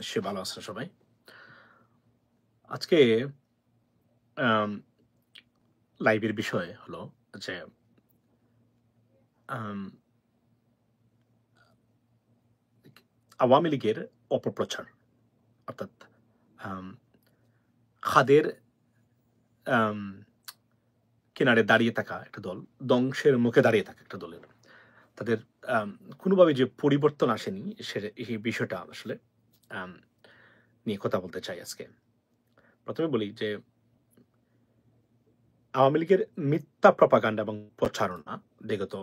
সে ভালো আছেন সবাই। আজকে লাইভের বিষয় হলো যে আওয়ামী লীগের অপপ্রচার, অর্থাৎ খাদের কিনারে দাঁড়িয়ে থাকা একটা দল, ধ্বংসের মুখে দাঁড়িয়ে থাকা একটা দলের তাদের কোনোভাবে যে পরিবর্তন আসেনি সেই বিষয়টা আসলে নিয়ে কথা বলতে চাই আজকে। প্রথমে বলি যে আওয়ামী লীগের মিথ্যা প্রপাগান্ডা এবং প্রচারণা বিগত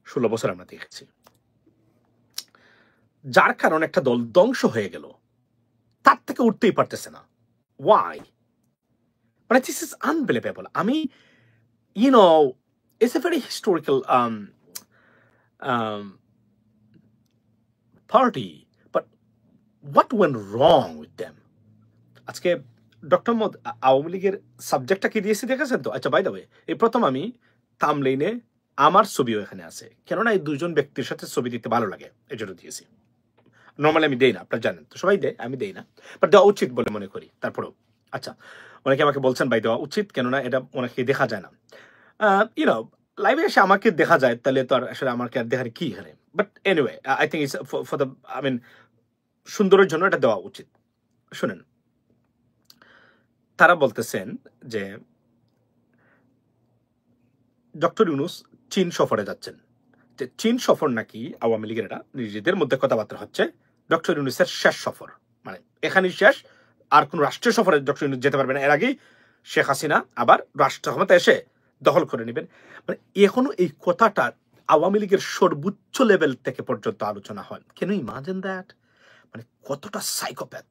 16 বছর আমরা দেখেছি, যার কারণে একটা দল ধ্বংস হয়ে গেল, তার থেকে উঠতেই পারতেছে না। ওয়াই? মানে দিস ইজ আনবিলিভেবল। আমি it's a very historical party, but what went wrong with them? আজকে ডক্টর মোহাম্মদ আওয়ামী লীগের সাবজেক্টটা কি দিয়েছি দেখেছেন তো? আচ্ছা, বাই দ্য ওয়ে, এই প্রথম আমি থাম্বনেইলে আমার ছবিও এখানে আছে, কেননা এই দুজন ব্যক্তির সাথে ছবি দিতে ভালো লাগে, এই জন্য দিয়েছি। নর্মালি আমি দেই না, আপনারা জানেন তো, সবাই দেয়, আমি দেই না, বাট দেওয়া উচিত বলে মনে করি। তারপরেও আচ্ছা, অনেকে আমাকে বলছেন ভাই দেওয়া উচিত, কেননা এটা অনেকে দেখা যায় না। লাইভে এসে আমাকে দেখা যায়, তাহলে তো আর আসলে আমাকে আর দেখার কি এখানে। But anyway, I think it's for the সুন্দরের জন্য এটা দেওয়া উচিত। শুনেন, তারা বলতেছেন যে ডক্টর ইউনূস চীন সফরে যাচ্ছেন, যে চীন সফর নাকি আওয়ামী লীগের এটা নিজেদের মধ্যে কথাবার্তা হচ্ছে ডক্টর ইউনূসের শেষ সফর, মানে এখানেই শেষ, আর কোন রাষ্ট্রীয় সফরে ডক্টর ইউনূস যেতে পারবে না। এর আগেই শেখ হাসিনা আবার রাষ্ট্র ক্ষমতা এসে দখল করে নেবেন। মানে এখনো এই কথাটা আওয়ামী লীগের সর্বোচ্চ লেভেল থেকে পর্যন্ত আলোচনা হয়। কেন ইমাজিন দ্যাট? মানে কতটা সাইকোপ্যাথ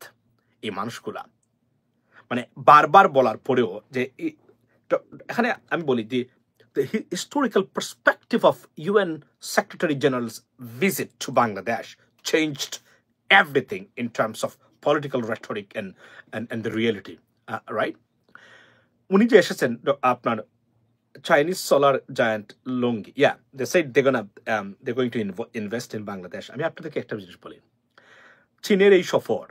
এই মানুষগুলা। মানে বারবার বলার পরেও যে এখানে আমি বলি যে the historical perspective of UN Secretary General's visit to Bangladesh changed everything in terms of political rhetoric and the reality, right? উনি যে এসেছেন আপনার Chinese solar giant Longi, yeah, they said they're going to invest in Bangladesh. আমি আপনাদেরকে একটা জিনিস বলি, চীনের এই সফর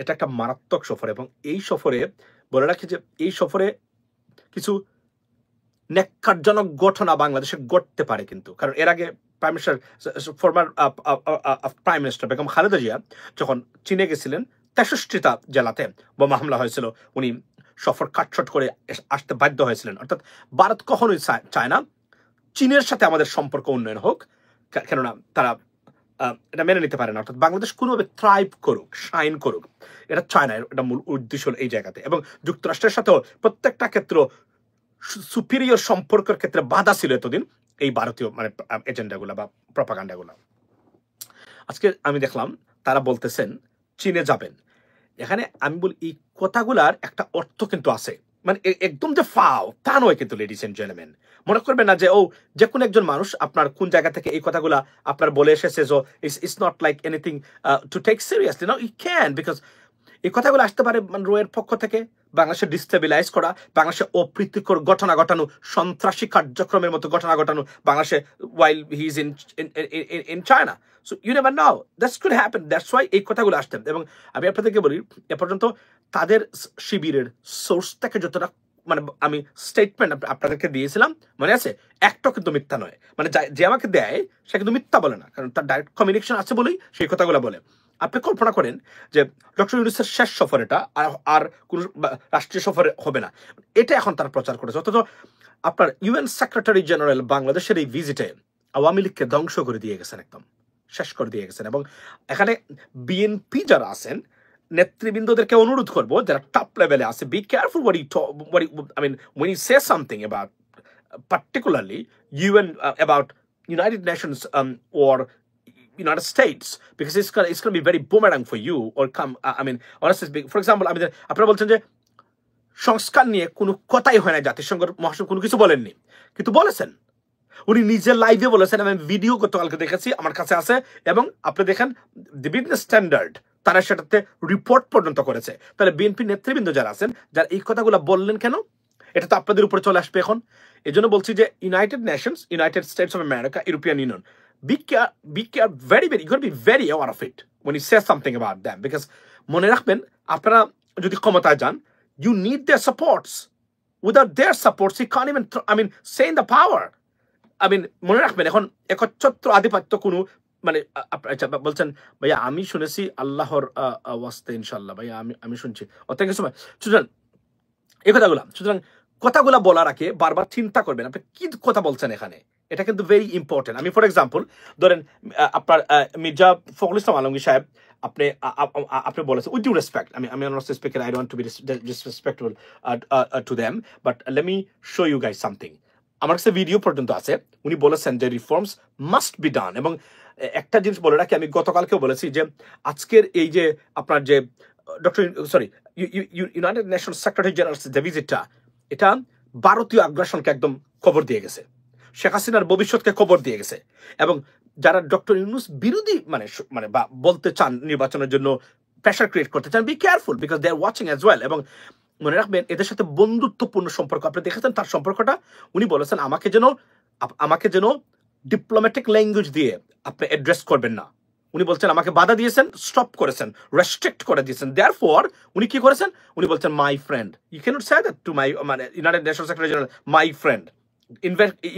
এটা একটা মারাত্মক সফর, এবং এই সফরে বলে রাখি যে এই সফরে কিছু ন্যাক্কারজনক ঘটনা বাংলাদেশে ঘটতে পারে কিন্তু, কারণ এর আগে former prime minister Begum Khaleda Zia যখন চীনে গেছিলেন 63টা জেলাতে বোমা হামলা হয়েছিল, উনি সফর কাটছট করে আসতে বাধ্য হয়েছিলেন। অর্থাৎ ভারত কখনোই চায় না চীনের সাথে আমাদের সম্পর্ক উন্নয়ন হোক, কেননা তারা এটা মেনে নিতে পারে না। অর্থাৎ বাংলাদেশ কোনোভাবে থ্রাইভ করুক, শাইন করুক, এটা চায় না। এটা মূল উদ্দেশ্য এই জায়গাতে। এবং যুক্তরাষ্ট্রের সাথেও প্রত্যেকটা ক্ষেত্র সুপিরিয়র সম্পর্কের ক্ষেত্রে বাধা ছিল এতদিন এই ভারতীয় মানে এজেন্ডাগুলা বা প্রপাগান্ডাগুলা। আজকে আমি দেখলাম তারা বলতেছেন চীনে যাবেন। এখানে আমি বলি এই কথাগুলার একটা অর্থ কিন্তু আছে, মানে একদম যে ফাও তা নয় কিন্তু, লেডিস এন্ড জেন্টলম্যান। মনে করবেন না যে যে কোনো একজন মানুষ আপনার কোন জায়গা থেকে এই কথাগুলা আপনার বলে এসেছে, so it's not like anything to take seriously. No, you can, because এই কথাগুলো আসতে পারে রোয়ের পক্ষ থেকে বাংলাদেশে ডিস্টেবিলাইজ করা, বাংলাদেশে অপ্রীতিকর ঘটনা ঘটানো, সন্ত্রাসী কার্যক্রমের মতো ঘটনা ঘটানো বাংলাদেশে while he is in China. So you never know, that could happen. That's why এই কথাগুলো আসতেন। এবং আমি আপনাদেরকে বলি, এ পর্যন্ত তাদের শিবিরের সোর্স থেকে যতটা মানে আমি স্টেটমেন্ট আপনাদেরকে দিয়েছিলাম মনে আছে, একটা কিন্তু মিথ্যা নয়। মানে যে আমাকে দেয় সে কিন্তু মিথ্যা বলে না, কারণ তার ডাইরেক্ট কমিউনিকেশন আছে বলেই সেই কথাগুলো বলে। আপনি কল্পনা করেন যে ডক্টর ইউনূসের শেষ সফর এটা, আর কোন রাষ্ট্রীয় সফরে হবে না, এটা এখন তারা প্রচার করেছে। অথচ আপনার ইউএন সেক্রেটারি জেনারেল বাংলাদেশের এই ভিজিটে আওয়ামী লীগকে ধ্বংস করে দিয়ে গেছেন, একদম শেষ করে দিয়ে গেছেন। এবং এখানে বিএনপি যারা আছেন নেতৃবৃন্দদেরকে অনুরোধ করবো, যারা টপ লেভেলে আছে, be careful when you say something about particularly UN, about United Nations or United States, because it's going to be very boomerang for you, or come honestly speaking, for example, আপনারা বলছেন যে সংস্কার নিয়ে কোনো কথাই হয় না, জাতিসংঘ মহাসচিব কোনো কিছু বলেননি, কিন্তু বলেছেন উনি নিজের লাইভে বলেছেন। আমি ভিডিও গতকালকে দেখেছি, আমার কাছে আছে, এবং আপনি দেখেন দি বিজনেস স্ট্যান্ডার্ড তারা সেটাতে রিপোর্ট পর্যন্ত করেছে। তাহলে বিএনপি নেতৃবৃন্দ যারা আছেন, যারা এই কথাগুলো বললেন কেন, এটা তো আপনাদের উপরে চলে আসবে এখন। এই জন্য বলছি যে United Nations, United states of America, European union, be very, you're going to be very aware of it when you say something about them, because মনে রাখবেন আপনারা যদি ক্ষমতায় যান, you need their supports. Without their supports, he can't even, say in the power. মনে রাখবেন এখন একচ্ছত্র আধিপত্য কোনো মানে আচ্ছা বলছেন ভাইয়া আমি শুনেছি আল্লাহর ওয়াস্তে ইনশাআল্লাহ ভাইয়া আমি শুনছি থ্যাংক ইউ সো মাচ। সুতরাং এই সুতরাং কথাগুলা বলার আগে বারবার চিন্তা করবেন আপনি কি কথা বলছেন এখানে, এটা কিন্তু ভেরি ইম্পর্টেন্ট। আমি ফর এক্সাম্পল ধরেন আপনার মির্জা ফখরুল ইসলাম আলমগীর সাহেব আপনি বলেছেন উইথ ডিউ রেসপেক্ট, আমি not speaker, I don't to be disrespectful to them, but let me show you guys something. আমার কাছে ভিডিও পর্যন্ত আছে, উনি বলেছেন যে রিফর্মস মাস্ট বি ডান। এবং একটা জিনিস বলে রাখি, আমি গতকালকেও বলেছি যে আজকের এই যে আপনার যে ইউনাইটেড নেশনস সেক্রেটারি জেনারেল যে ভিজিটটা, এটা ভারতীয় আগ্রাসনকে একদম খবর দিয়ে গেছে, শেখ হাসিনার ভবিষ্যৎকে খবর দিয়ে গেছে। এবং যারা ডক্টর ইউনূস বিরোধী মানে বা বলতে চান নির্বাচনের জন্য প্রেশার ক্রিয়েট করতে চান, be careful because they are watching as well. এবং মনে রাখবেন এদের সাথে বন্ধুত্বপূর্ণ সম্পর্ক, আপনি দেখেছেন তার সম্পর্কটা, উনি বলেছেন আমাকে যেন ডিপ্লোম্যাটিক ল্যাঙ্গুয়েজ দিয়ে আপনি অ্যাড্রেস করবেন না। উনি বলছেন আমাকে বাধা দিয়েছেন, স্টপ করেছেন, রেস্ট্রিক্ট করে দিয়েছেন। দেয়ারফর উনি কি করেছেন, উনি বলছেন my friend, you cannot say that to my United Nations secretary general my friend,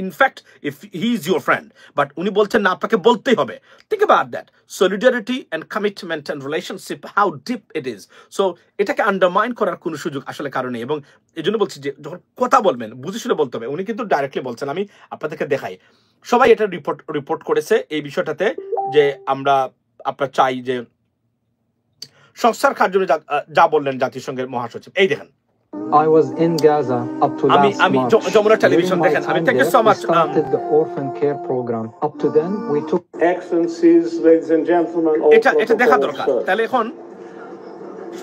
in fact if he is your friend, but উনি বলছেন না আপনাকে বলতেই হবে। Think about that solidarity and commitment and relationship, how deep it is. So এটাকে undermine করার কোনো সুযোগ আসলে কারণে। এবং এই জন্য বলছি যে যখন কথা বলবেন বুঝে শুনে বলতে হবে। উনি কিন্তু ডাইরেক্টলি বলছেন, আমি আপনাদেরকে দেখাই, সবাই এটা রিপোর্ট করেছে এই বিষয়টাতে যে আমরা আপনার চাই যে সংস্কার কার্যক্রমে যা বললেন জাতিসংঘের মহাসচিব। এই দেখেন I was in Gaza up to last March. Jamuna television দেখেন, আমি thank you so much. We started the orphan care program. Up to then we took Excellencies, ladies and gentlemen, all এটা দেখা দরকার। তাহলে এখন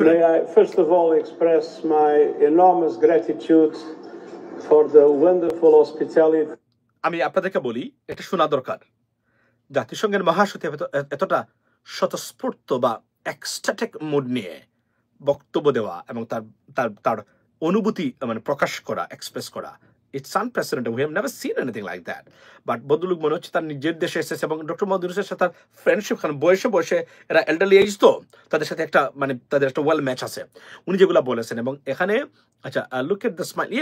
may I first of all express my enormous gratitude for the wonderful hospitality. আমি আপনাদেরকে বলি এটা শোনা দরকার। জাতিসংঘের মহাসচিব এতটা স্বতঃস্ফূর্ত বা এক্সট্যাটিক মুড নিয়ে বক্তব্য দেওয়া এবং তার অনুভূতি প্রকাশ করা, এক্সপ্রেস করা, it's unprecedented. We have never seen anything like that. But বদলুক মনে হচ্ছে তার নিজের দেশে এসেছে এবং ডক্টর মোহাম্মদ ইউনূসের সাথে তার ফ্রেন্ডশিপ, কারণ বয়সে এরা এল্ডারলি এজ, তো তাদের সাথে তাদের একটা ওয়েল ম্যাচ আছে। উনি যেগুলো বলেছেন এবং এখানে আচ্ছা লুক এট দ্য স্মাইল,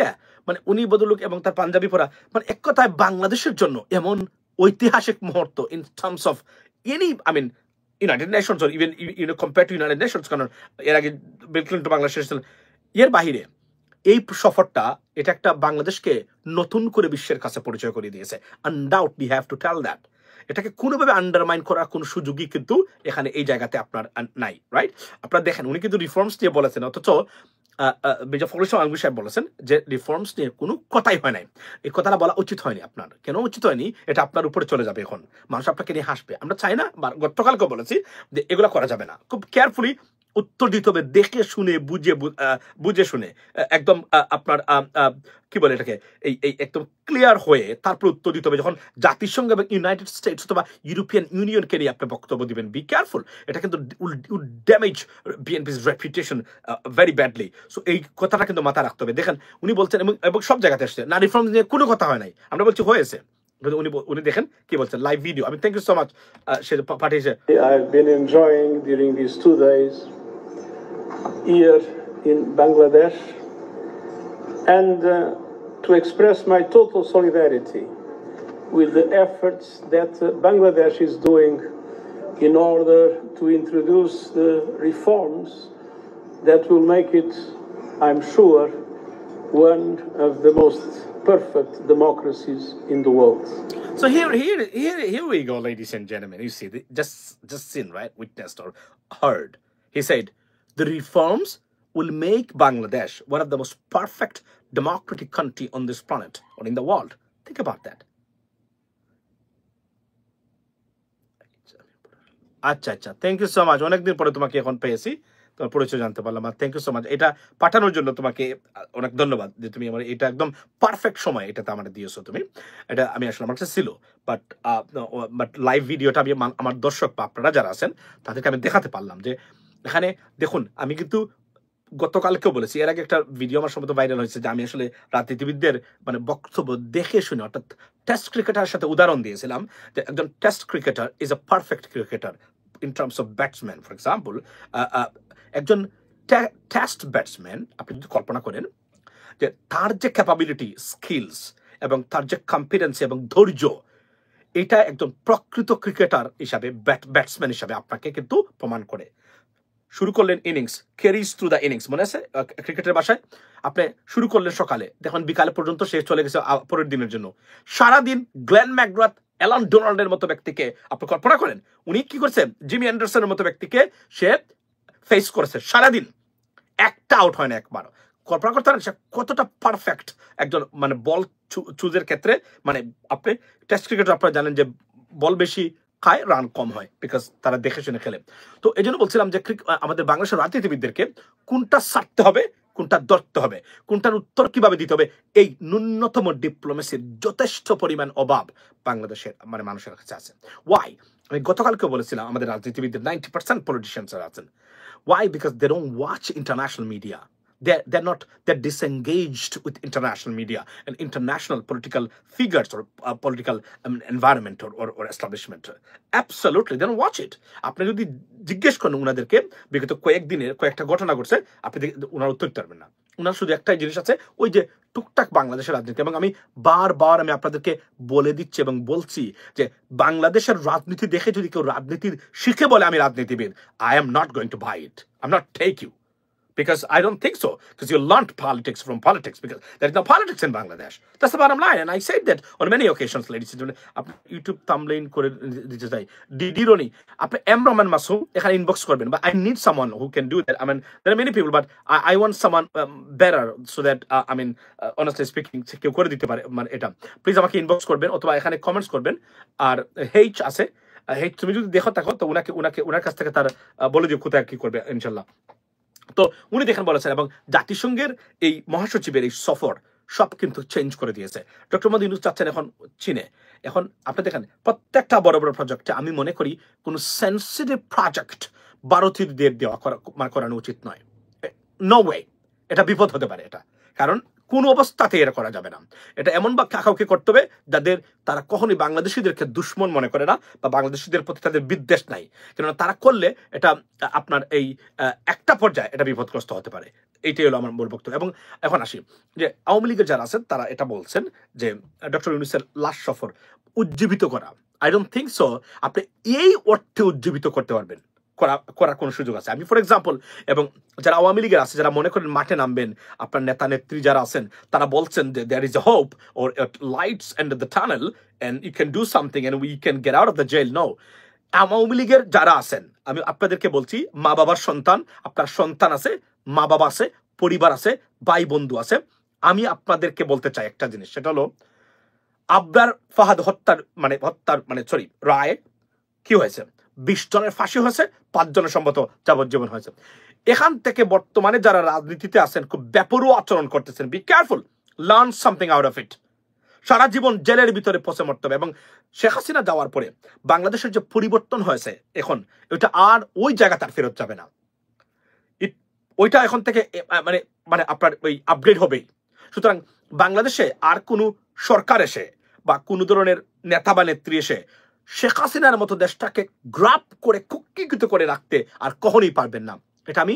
উনি বদলুক এবং তার পাঞ্জাবি পরা, এক কথায় বাংলাদেশের জন্য এমন ঐতিহাসিক মুহূর্ত in terms of any United Nations or even compare to United Nations, কারণ এর আগে বিল ক্লিন্টন বাংলাদেশ এসেছিলেন। এর বাহিরে এই সফরটা এটা একটা বাংলাদেশকে নতুন করে বিশ্বের কাছে পরিচয় করে দিয়েছে। Undoubtedly have to tell that. এটাকে কোনোভাবে আন্ডারমাইন করার কোনো সুযোগই কিন্তু এখানে এই জায়গাতে আপনার নাই, রাইট? আপনারা দেখেন উনি কিন্তু রিফর্মস নিয়ে বলেছেন, অথচ মির্জা ফখরুল ইসলাম আলমগীর সাহেব বলেছেন যে রিফর্মস নিয়ে কোনো কথাই হয় নাই। এই কথাটা বলা উচিত হয়নি আপনার। কেন উচিত হয়নি? এটা আপনার উপরে চলে যাবে, এখন মানুষ আপনাকে নিয়ে হাসবে। আমরা চাই না, গতকালকে বলেছি যে এগুলো করা যাবে না। খুব কেয়ারফুলি উত্তর দিতে হবে, দেখে শুনে বুঝে শুনে, একদম আপনার কি বলে এটাকে, এই একদম ক্লিয়ার হয়ে তারপর উত্তর দিতে হবে। যখন জাতিসংঘ এবং ইউনাইটেড স্টেটস অথবা ইউরোপিয়ান ইউনিয়নকে নিয়ে আপনি বক্তব্য দিবেন, বি কেয়ারফুল। এটা কিন্তু will damage BNP's reputation very badly. So এই কথাটা কিন্তু মাথায় রাখতে হবে। দেখেন উনি বলছেন এবং সব জায়গাতে আসছে না, রিফর্ম নিয়ে কোনো কথা হয় নাই, আমরা বলছি হয়েছে। উনি দেখেন কি বলছেন, লাইভ ভিডিও। আমি থ্যাংক ইউ সো মাচ, সে পাঠিয়েছে। I've been enjoying during these 2 days here in Bangladesh, and to express my total solidarity with the efforts that Bangladesh is doing in order to introduce the reforms that will make it, I'm sure, one of the most perfect democracies in the world. So here we go, ladies and gentlemen. You see, just seen, right? Witnessed or heard. He said, the reforms will make Bangladesh one of the most perfect democratic country on this planet or in the world. Think about that. আচ্ছা thank you so much. অনেকদিন পরে তোমাকে এখন পেয়েছি, তোমার পরিচয় জানতে পারলাম। আর থ্যাংক ইউ সো মাচ এটা পাঠানোর জন্য তোমাকে অনেক ধন্যবাদ, যে তুমি আমার এটা একদম পারফেক্ট সময় এটাতে আমার দিয়েছো তুমি। এটা আমি আসলে আমার কাছে ছিল, বাট লাইভ ভিডিওটা আমি আমার দর্শক বা আপনারা যারা আছেন তাদেরকে আমি দেখাতে পারলাম যে এখানে দেখুন। আমি কিন্তু গতকালকেও বলেছি, এর আগে একটা ভিডিও আমার সম্ভবত ভাইরাল হয়েছে যে আমি আসলে রাজনীতিবিদদের বক্তব্য দেখে শুনে, অর্থাৎ টেস্ট ক্রিকেটারের সাথে উদাহরণ দিয়েছিলাম যে একজন test cricketer is a perfect cricketer in terms of batsmen, for example, একজন টেস্ট ব্যাটসম্যান আপনি যদি কল্পনা করেন যে তার যে ক্যাপাবিলিটি স্কিলস এবং তার যে কম্পিটেন্সি এবং ধৈর্য, এটা একজন প্রকৃত ক্রিকেটার হিসাবে ব্যাটসম্যান হিসাবে আপনাকে কিন্তু প্রমাণ করে। শুরু করলেন innings, carries through the innings, মনে আছে ক্রিকেটের ভাষায়? আপনি শুরু করলেন সকালে, দেখুন বিকালে পর্যন্ত সে চলে গেছে পরের দিনের জন্য। সারাদিন গ্লেন ম্যাকগ্রাথ, অ্যালান ডোনাল্ডের মতো ব্যক্তিকে আপনি কল্পনা করেন, উনি কি করছে? জিমি অ্যান্ডারসনের মতো ব্যক্তিকে সে ফেস করেছে সারাদিন, একটা আউট হয় না একবার। কল্পনা করতে পারেন সে কতটা পারফেক্ট একজন মানে বল চুজের ক্ষেত্রে। মানে আপনি টেস্ট ক্রিকেট আপনারা জানেন যে বল বেশি খায়, রান কম হয়, বিকজ তারা দেখে শুনে খেলে। তো এই জন্য বলছিলাম যে আমাদের বাংলাদেশের রাজনীতিবিদদেরকে কোনটা ছাড়তে হবে, কোনটা ধরতে হবে, কোনটার উত্তর কিভাবে দিতে হবে, এই ন্যূনতম ডিপ্লোমেসির যথেষ্ট পরিমাণ অভাব বাংলাদেশের মানে মানুষের কাছে আছে। ওয়াই? আমি গতকালকে বলেছিলাম আমাদের রাজনীতিবিদদের 90% পলিটিশিয়ানসরা আছেন। Why? Because they don't watch international media. They're disengaged with international media and international political figures or political environment or establishment. Absolutely, they don't watch it. আপনি যদি জিজ্ঞেস করেন ওনাদেরকে বিগত কয়েকটা ঘটনা ঘটছে, আপনি ওনার উত্তর দিতে পারবেন না। ওনার শুধু একটাই জিনিস আছে, ওই যে টুকটাক বাংলাদেশের রাজনীতি। এবং আমি বারবার আপনাদেরকে বলে দিচ্ছি এবং বলছি যে বাংলাদেশের রাজনীতি দেখে যদি কেউ রাজনীতির শিখে বলে আমি রাজনীতিবিদ, I am not going to buy it. I'm not take you. Because I don't think so. Because you learned politics from politics. Because there is no politics in Bangladesh. That's the bottom line. And I said that on many occasions, ladies and gentlemen. YouTube thumbnail করে দিতে চাই। ডিডিরনি আপনি M Rahman Masum এখানে inbox করবেন। But I need someone who can do that. I mean, there are many people, but I want someone better so that I mean, honestly speaking, কেউ করে দিতে পারে মানে এটা। প্লিজ আমাকে ইনবক্স করবেন অথবা এখানে কমেন্টস করবেন। আর হেইচ আছে, হেইচ তুমি যদি দেখো থাকো তো ওনার কাছ থেকে তার বলে দিও কোথায় কি করবে ইনশাল্লাহ। তো উনি দেখেন বলেছেন, এবং জাতিসংঘের এই মহাসচিবের এই সফর সব কিন্তু চেঞ্জ করে দিয়েছে। ডক্টর মোহাম্মদ ইউনূস চাচ্ছেন এখন চীনে। এখন আপনি দেখেন প্রত্যেকটা বড় বড় প্রজেক্টে আমি মনে করি কোনো সেন্সিটিভ প্রজেক্ট ভারতীয়দের দেওয়া করানো উচিত নয়। নো ওয়ে, এটা বিপদ হতে পারে এটা, কারণ কোন অবস্থাতে এটা করা যাবে না। এটা এমন বা কাউকে করতে হবে যাদের তারা কখনোই বাংলাদেশিদেরকে দুশ্মন মনে করে না বা বাংলাদেশিদের প্রতি তাদের বিদ্বেষ নাই, কেননা তারা করলে এটা আপনার এই একটা পর্যায়ে এটা বিপদগ্রস্ত হতে পারে। এইটাই হলো আমার মূল বক্তব্য। এবং এখন আসি যে আওয়ামী লীগের যারা আছেন তারা এটা বলছেন যে ডক্টর ইউনূসের লাস্ট সফর উজ্জীবিত করা। আই ডোন্ট থিঙ্ক সো আপনি এই অর্থে উজ্জীবিত করতে পারবেন, করার কোন সুযোগ আছে। আমি ফর এক্সাম্পল, এবং যারা আওয়ামী লীগের আছে যারা মনে করেন মাঠে নামবেন, আপনার নেতা নেত্রী যারা আছেন তারা বলছেন যে there is a hope or lights end the tunnel and you can do something and we can get out of the jail. No, আওয়ামী লীগের যারা আছেন আমি আপনাদেরকে বলছি, মা বাবার সন্তান, আপনার সন্তান আছে, মা বাবা আছে, পরিবার আছে, ভাই বন্ধু আছে। আমি আপনাদেরকে বলতে চাই একটা জিনিস, সেটা হলো আবরার ফাহাদ হত্যার সরি রায় কি হয়েছে? 20 জনের ফাঁসি হয়েছে, 5 জনের সম্ভবত যাবজ্জীবন হয়েছে। এখান থেকে বর্তমানে যারা রাজনীতিতে আছেন খুব বেপরোয়া আচরণ করতেছেন, be careful, learn something out of it. সারা জীবন জেলের ভিতরে পচে মরতে হবে। এবং শেখ হাসিনা যাওয়ার পরে বাংলাদেশের যে পরিবর্তন হয়েছে এখন, ওইটা আর ওই জায়গা তার ফেরত যাবে না। ওইটা এখন থেকে মানে আপনার ওই আপগ্রেড হবেই। সুতরাং বাংলাদেশে আর কোনো সরকার এসে বা কোনো ধরনের নেতা বা নেত্রী এসে শেখ হাসিনার মতো দেশটাকে গ্রাপ করে কুক্ষিকৃত করে রাখতে আর কখনোই পারবেন না। এটা আমি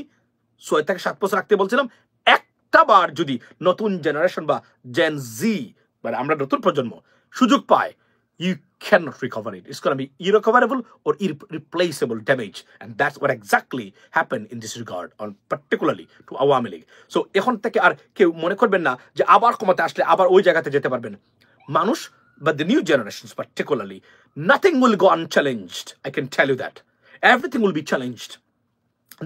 6 থেকে 7 বছর রাখতে বলছিলাম। একটা বার যদি নতুন জেনারেশন বা জেন জি মানে আমরা নতুন প্রজন্ম সুযোগ পায়, you cannot recover it. It's going to be irrecoverable or irreplaceable damage, and that's what exactly happened in this regard, on particularly to Awami League. So এখন থেকে আর কেউ মনে করবেন না যে আবার ক্ষমতা আসলে আবার ওই জায়গাতে যেতে পারবেন মানুষ। But the new generations particularly, nothing will go unchallenged. I can tell you that. Everything will be challenged.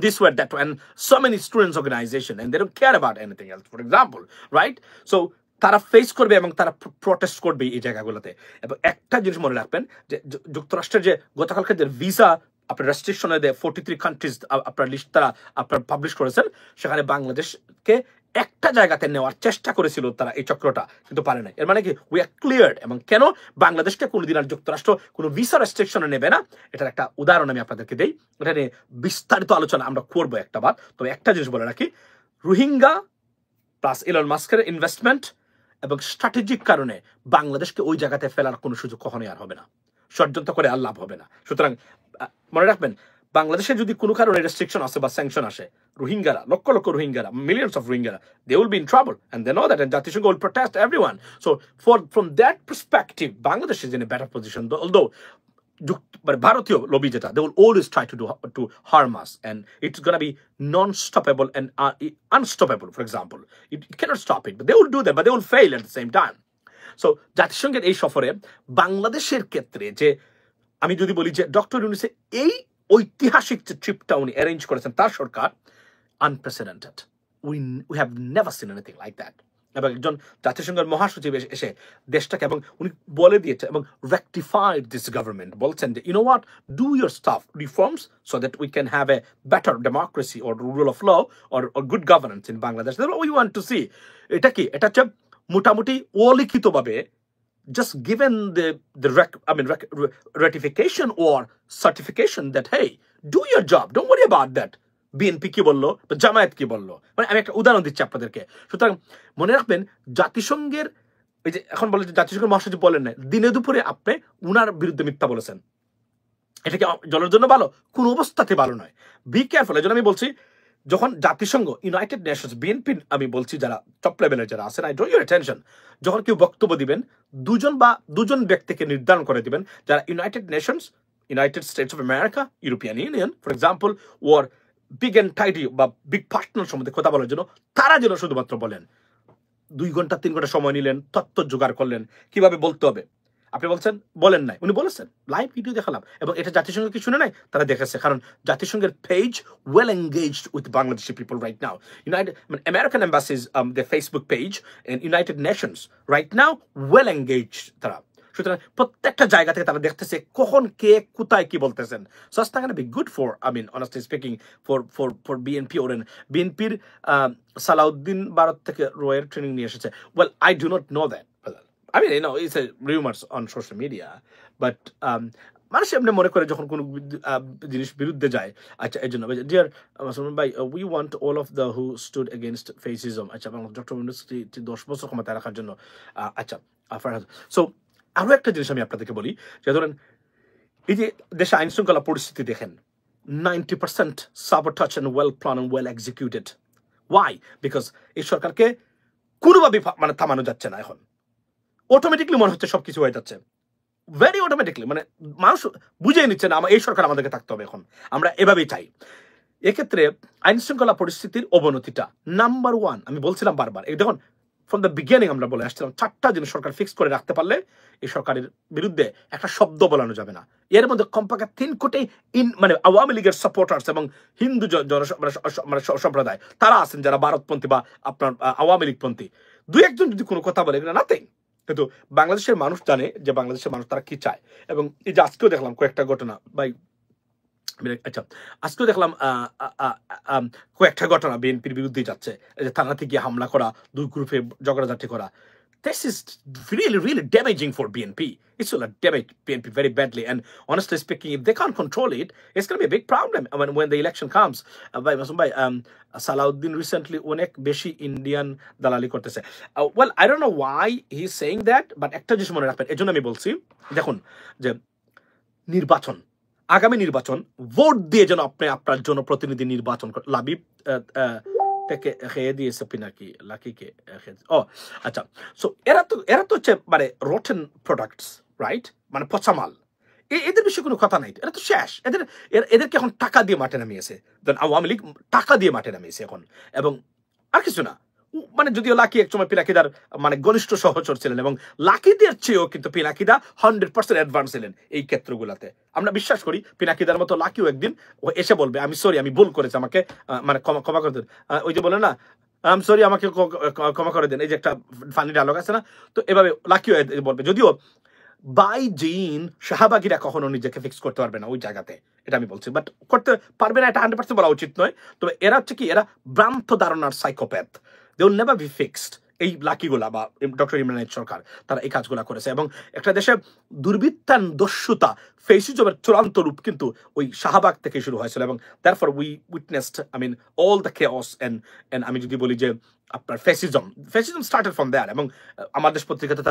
This way, that way. And so many students organization, and they don't care about anything else, for example, right? So তারা face করবে এবং তারা protest করবে এই জায়গাগুলোতে। এবং একটা জিনিস মনে রাখবেন যে যুক্তরাষ্ট্রের যে গতকালকে যে ভিসা আপনার রেস্ট্রিকশনে 43 কান্ট্রিজ আপনার লিস্ট তারা আপনার পাবলিশ করেছেন, সেখানে বাংলাদেশকে একটা জায়গাতে নেওয়ার চেষ্টা করেছিল তারা এই চক্রটা, কিন্তু পারে না। এর মানে কি উই আর ক্লিয়ার্ড। এবং কেন বাংলাদেশকে কোনোদিন আর যুক্তরাষ্ট্র কোনো ভিসা রেস্ট্রিকশনে নেবে না, এটার একটা উদাহরণ আমি আপনাদেরকে দেই। এটা নিয়ে বিস্তারিত আলোচনা আমরা করবো একটা বার। তবে একটা জিনিস বলে রাখি, রোহিঙ্গা প্লাস ইলন মাস্কের ইনভেস্টমেন্ট এবং স্ট্র্যাটেজিক কারণে বাংলাদেশকে ওই জায়গাতে ফেলার কোনো সুযোগ কখনোই আর হবে না। ষড়যন্ত্র করে আর লাভ হবে না। সুতরাং মনে রাখবেন, বাংলাদেশে যদি কোনো কারণে রেস্ট্রিকশন আসে বা স্যাংশন আসে, রোহিঙ্গারা, লক্ষ লক্ষ রোহিঙ্গারা, মিলিয়ন্স অফ রোহিঙ্গারা, they will be in trouble and they know that, and জাতিসংঘ will protect everyone. So from that perspective Bangladesh is in a better position, although ভারতীয় লবি যেটা, they will always try to harm us, and it's going to be non-stoppable and unstoppable. For example, you cannot stop it, but they will do that, but they will fail at the same time. So জাতিসংঘের এই সফরে বাংলাদেশের ক্ষেত্রে যে আমি যদি বলি যে ডক্টর ইউনূসের এই ঐতিহাসিক যে ট্রিপটা উনি অ্যারেঞ্জ করেছেন তার সরকার, unprecedented, we have never seen anything like that. এবং একজন জাতিসংঘের মহাসচিব এসে দেশটাকে, এবং উনি বলে দিয়েছে এবং রেকটিফাইড দিস গভর্নমেন্ট, বলছেন যে you know what, do your stuff reforms so that we can have a better democracy or rule of law or good governance in Bangladesh. We want to see. এটা কি, এটা হচ্ছে মোটামুটি অলিখিতভাবে just given the ratification or certification that hey, do your job, don't worry about that. BNP কি বললো বা জামায়াত কি বললো, মানে আমি একটা উদাহরণ দিচ্ছি আপনাদেরকে। সুতরাং মনে রাখবেন, জাতিসংঘের এই যে এখন বলে যে জাতিসংঘের মহাসচিব বলেন না, দিনে দুপুরে আপনি উনার বিরুদ্ধে মিথ্যা বলেছেন, এটা কি জলের জন্য ভালো? কোন অবস্থাতে ভালো নয়। Be careful. এই জন্য আমি বলছি, যখন জাতিসংঘ, ইউনাইটেড নেশনস, বিএনপি আমি বলছি যারা টপ লেভেলের যারা আছেন, আই ড্র ইউর অ্যাটেনশন, যখন কেউ বক্তব্য দিবেন দুজন ব্যক্তিকে নির্ধারণ করে দিবেন যারা United Nations, United states of America, European union for example, or big and tidy বা বিগ পার্টনার সম্বন্ধে কথা বলার জন্য, তারা যেন শুধুমাত্র বলেন। 2 ঘন্টা 3 ঘন্টা সময় নিলেন, তথ্য জোগাড় করলেন কিভাবে বলতে হবে। আপনি বলছেন বলেন নাই, উনি বলেছেন, লাইভ ভিডিও দেখালাম, এবং এটা জাতিসংঘ কি শুনে নাই, তারা দেখেছে, কারণ জাতিসংঘের page well engaged with Bangladeshi people right now. American embassies their Facebook page and United Nations right now well engaged তারা। সুতরাং প্রত্যেকটা জায়গা থেকে তারা দেখতেছে কখন কে কোথায় কি বলতেছেন। So that's not going to be good for, I mean honestly speaking, for BNP or বিএনপির সালাউদ্দিন ভারত থেকে রয়ের ট্রেনিং নিয়ে এসেছে। Well, I do not know that. I mean, you know, it's a rumors on social media, but মানুষ এমনি মনে করে যখন কোনো জিনিস বিরুদ্ধে যায়। আচ্ছা, এই জন্য ডিয়ার মুসলমান ভাই, we want all of the who stood against fascism. আচ্ছা, ডক্টর ইউনূসকে 10 বছর ক্ষমতায় রাখার জন্য। আচ্ছা, সো আরো একটা জিনিস আমি আপনাদেরকে বলি, যে ধরেন এই যে দেশে আইন শৃঙ্খলা পরিস্থিতি দেখেন, 90% sabotage and well planned and well executed. Why? Because এই সরকারকে কোনোভাবে মানে থামানো যাচ্ছে না। এখন অটোমেটিকলি মনে হচ্ছে সবকিছু হয়ে যাচ্ছে, ভেরি অটোমেটিকলি, মানে মানুষ বুঝে নিচ্ছে না এই সরকার আমাদেরকে থাকতে হবে, এখন আমরা এভাবেই চাই। এক্ষেত্রে আইন শৃঙ্খলা পরিস্থিতির অবনতিটা নাম্বার 1, আমি বলছিলাম বারবার, এই দেখুন ফ্রম দ্য বিগিনিং আমরা বলে আসছিলাম, 4টা জিনিস সরকার ফিক্স করে রাখতে পারলে এই সরকারের বিরুদ্ধে একটা শব্দ বলানো যাবে না। এর মধ্যে কমপক্ষে 3 কোটি মানে আওয়ামী লীগের সাপোর্টার্স এবং হিন্দু সম্প্রদায় তারা আছেন যারা ভারতপন্থী বা আপনার আওয়ামী লীগপন্থী। 2-1 যদি কোনো কথা বলে, নাথিং। কিন্তু বাংলাদেশের মানুষ জানে যে বাংলাদেশের মানুষ তারা কি চায়। এবং এই যে আজকেও দেখলাম কয়েকটা ঘটনা, ভাই আচ্ছা, আজকেও দেখলাম কয়েকটা ঘটনা বিএনপির বিরুদ্ধে যাচ্ছে, যে থানাতে গিয়ে হামলা করা, 2 গ্রুপে ঝগড়াঝাটি করা। This is really, really damaging for BNP. It's going to damage BNP very badly. And honestly speaking, if they can't control it, it's going to be a big problem when the election comes. Salahuddin recently onek beshi Indian dalali kortese. Well, I don't know why he's saying that, but একটা জিনিস মনে রাখবেন, এজন্য আমি বলছি, দেখুন যে নির্বাচন, আগামী নির্বাচন, ভোট দিয়ে যেন আপনি আপনার জনপ্রতিনিধি নির্বাচন করেন। লাবিব থেকে খেয়ে দিয়েছে পিনাকি লাকিকে। ও আচ্ছা, সো এরা তো হচ্ছে মানে রটেন প্রোডাক্টস, রাইট, মানে পচা মাল। এদের বিষয়ে কোনো কথা নাই, এরা তো শেষ। এদেরকে এখন টাকা দিয়ে মাঠে নামিয়েছে, আওয়ামী লীগ টাকা দিয়ে মাঠে নামিয়েছে এখন, এবং আর কিছু না। মানে যদিও লাকি একসময় পিনাকিদার মানে ঘনিষ্ঠ সহচর ছিলেন, এবং লাকিদের চেয়েও কিন্তু পিনাকিদা 100% অ্যাডভান্স ছিলেন এই ক্ষেত্রগুলোতে। আমরা বিশ্বাস করি পিনাকিদার মতো লাকিও একদিন এসে বলবে, আমি সরি, আমি ভুল করেছি, আমাকে মানে ক্ষমা করে দেন। ওই যে বলে না, আম সরি, আমাকে ক্ষমা করে দেন, এই যে একটা ফানি ডায়লগ আছে না, তো এভাবে লাকিও বলবে। যদিও বাই জিন শাহবাগীরা কখনো নিজেকে ফিক্স করতে পারবে না ওই জায়গাতে, এটা আমি বলছি, বাট করতে পারবে না, এটা 100% বলা উচিত নয়। তবে এরা হচ্ছে কি, এরা ভ্রান্ত ধারণার psychopath, they will never be fixed. এই লাকিগুলা বা ডক্টর ইমরান সরকার তারা এই কাজগুলা করেছে, এবং একটা দেশে দুর্বৃত্তান দস্যুতা ফেসিজমের চূড়ান্ত রূপ কিন্তু ওই শাহবাগ থেকে শুরু হয়েছিল, এবং therefore we witnessed, I mean all the chaos. And আমি যদি বলি যে আপনার ফ্যাসিজম স্টার্টেড ফ্রম দ্যাট, এবং আমার দেশ পত্রিকাতে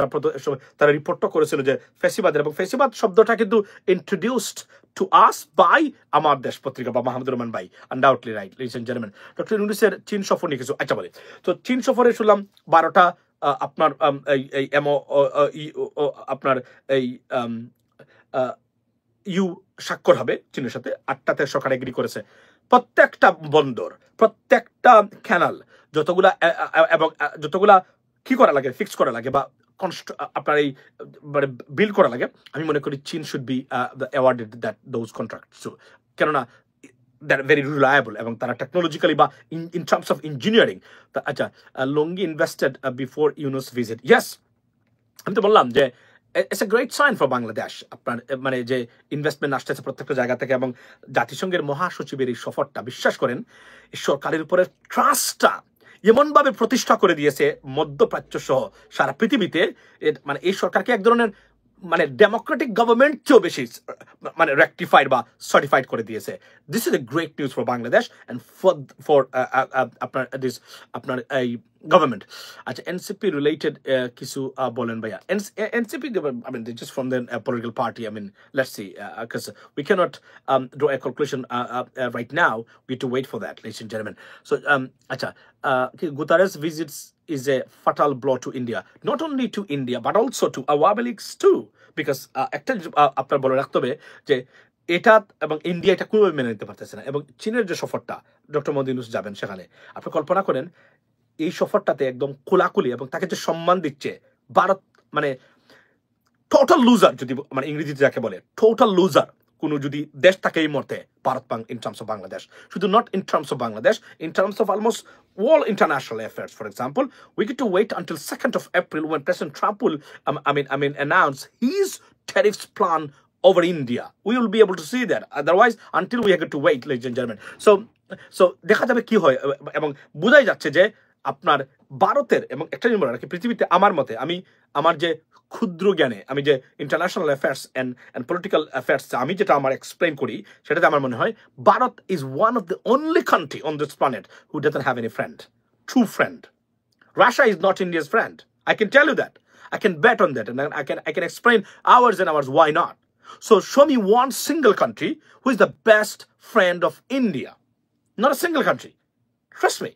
তারা রিপোর্টও করেছিল যে ফ্যাসিবাদের, এবং ফ্যাসিবাদ শব্দটা কিন্তু ইন্ট্রোডিউসড টু আস বাই আমার দেশ পত্রিকা বা মাহমুদুর রহমান ভাই, undoubtedly right ladies and gentleman. Doctor ইউনূসের চীন সফর নিয়ে কিছু আচ্ছা বলে, তো চীন সফরে শুনলাম 12টা আপনার এই এমও আপনার এই ইউ স্বাক্ষর হবে চীনের সাথে, 8টাতে সরকার এগ্রি করেছে। প্রত্যেকটা বন্দর, প্রত্যেকটা ক্যানাল, যতগুলা এবং যতগুলা কি করা লাগে, ফিক্স করা লাগে বা আপনার এই মানে বিল করা লাগে, আমি মনে করি চীন should be awarded that those contracts, কেননা দ্যাট ভেরি রিলায়েবল এবং তারা টেকনোলজিক্যালি বা ইন টার্মস অফ ইঞ্জিনিয়ারিং। আচ্ছা, Longi invested before Yunus visit, yes, আমি তো বললাম যে it's a great sign for Bangladesh. আপনার মানে যে ইনভেস্টমেন্ট আসতেছে প্রত্যেকটা জায়গা থেকে, এবং জাতিসংঘের মহাসচিবের এই সফরটা, বিশ্বাস করেন, এই সরকারের উপরে ট্রাস্টটা এমনভাবে প্রতিষ্ঠা করে দিয়েছে মধ্যপ্রাচ্য সহ সারা পৃথিবীতে, মানে এই সরকারকে এক ধরনের মানে ডেমোক্রেটিক গভর্নমেন্ট চেয়েও বেশি মানে রেকটিফাইড বা সার্টিফাইড করে দিয়েছে। This is a great news for Bangladesh and for আপনার দিস আপনার এই গভর্নমেন্ট। আচ্ছা, এনসিপি রিলেটেড কিছু বলেন ভাইয়া। NCP, I mean, just from the political party, I mean, let's see, because we cannot draw a conclusion right now. We have to wait for that, ladies and gentlemen. So, acha, Guterres visits is a fatal blow to India, not only to India but also to Awami Leagues too, because একটা আপনার বলে রাখতে হবে যে এটা এবং India এটা কোনোভাবে মেনে নিতে পারতেছে না, এবং চীনের যে সফরটা ডক্টর মোদি ইউনূস যাবেন সেখানে, আপনি কল্পনা করেন এই সফরটাতে একদম কোলাকুলি, এবং তাকে যে সম্মান দিচ্ছে ভারত, মানে টোটাল লুজার, যদি মানে ইংরেজিতে যাকে বলে টোটাল লুজার কোনো যদি দেশ থাকে এই মুহূর্তে, Bharat in terms of Bangladesh, শুধু not in terms of Bangladesh, in terms of almost all international affairs. For example, we get to wait until 2nd of April when President Trump will announce his tariffs plan over India. We will be able to see that. Otherwise, until we have to wait, ladies and gentlemen. So দেখা যাবে কি হয়, এবং বোঝাই যাচ্ছে যে আপনার ভারতের, এবং একটা জিনিস বলে রাখি, পৃথিবীতে আমার মতে, আমি আমার যে ক্ষুদ্র জ্ঞানে আমি যে international affairs and political affairs আমি যেটা আমার এক্সপ্লেন করি, সেটাতে আমার মনে হয় Bharat is one of the only country on this planet who doesn't have any friend, true friend. Russia is not India's friend. I can tell you that. I can bet on that, and I can explain hours and hours why not. So show me one single country who is the best friend of India. Not a single country. Trust me.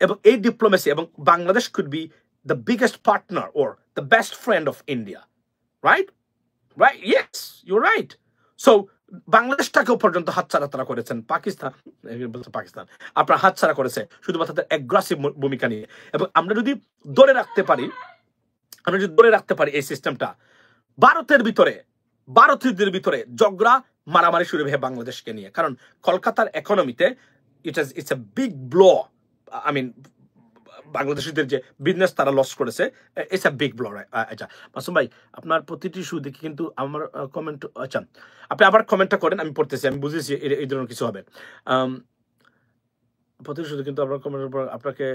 এবং এই diplomacy, এবং Bangladesh could be the biggest partner or the best friend of India. Right? Yes, you're right. So বাংলাদেশটাকেও পর্যন্ত হাতছাড়া তারা করেছেন পাকিস্তান আপনার হাতছাড়া করেছে শুধুমাত্র তাদের অ্যাগ্রেসিভ ভূমিকা নিয়ে। এবং আমরা যদি ধরে রাখতে পারি এই সিস্টেমটা, ভারতীয়দের ভিতরে ঝগড়া মারামারি শুরু হবে বাংলাদেশকে নিয়ে, কারণ কলকাতার ইকোনমিতে it's a big blow. I mean, বাংলাদেশিদের যে বিজনেস তারা লস করেছে, ইটস আ বিগ ব্লো। আচ্ছা মাসুম ভাই, আপনার প্রতিটি শো দেখি কিন্তু আমার কমেন্ট, আচ্ছা আপনি আবার কমেন্টটা করেন, আমি পড়তেছি, আমি বুঝেছি এই ধরনের কিছু হবে। প্রতিটি শো কিন্তু আপনার কমেন্টের পর আপনাকে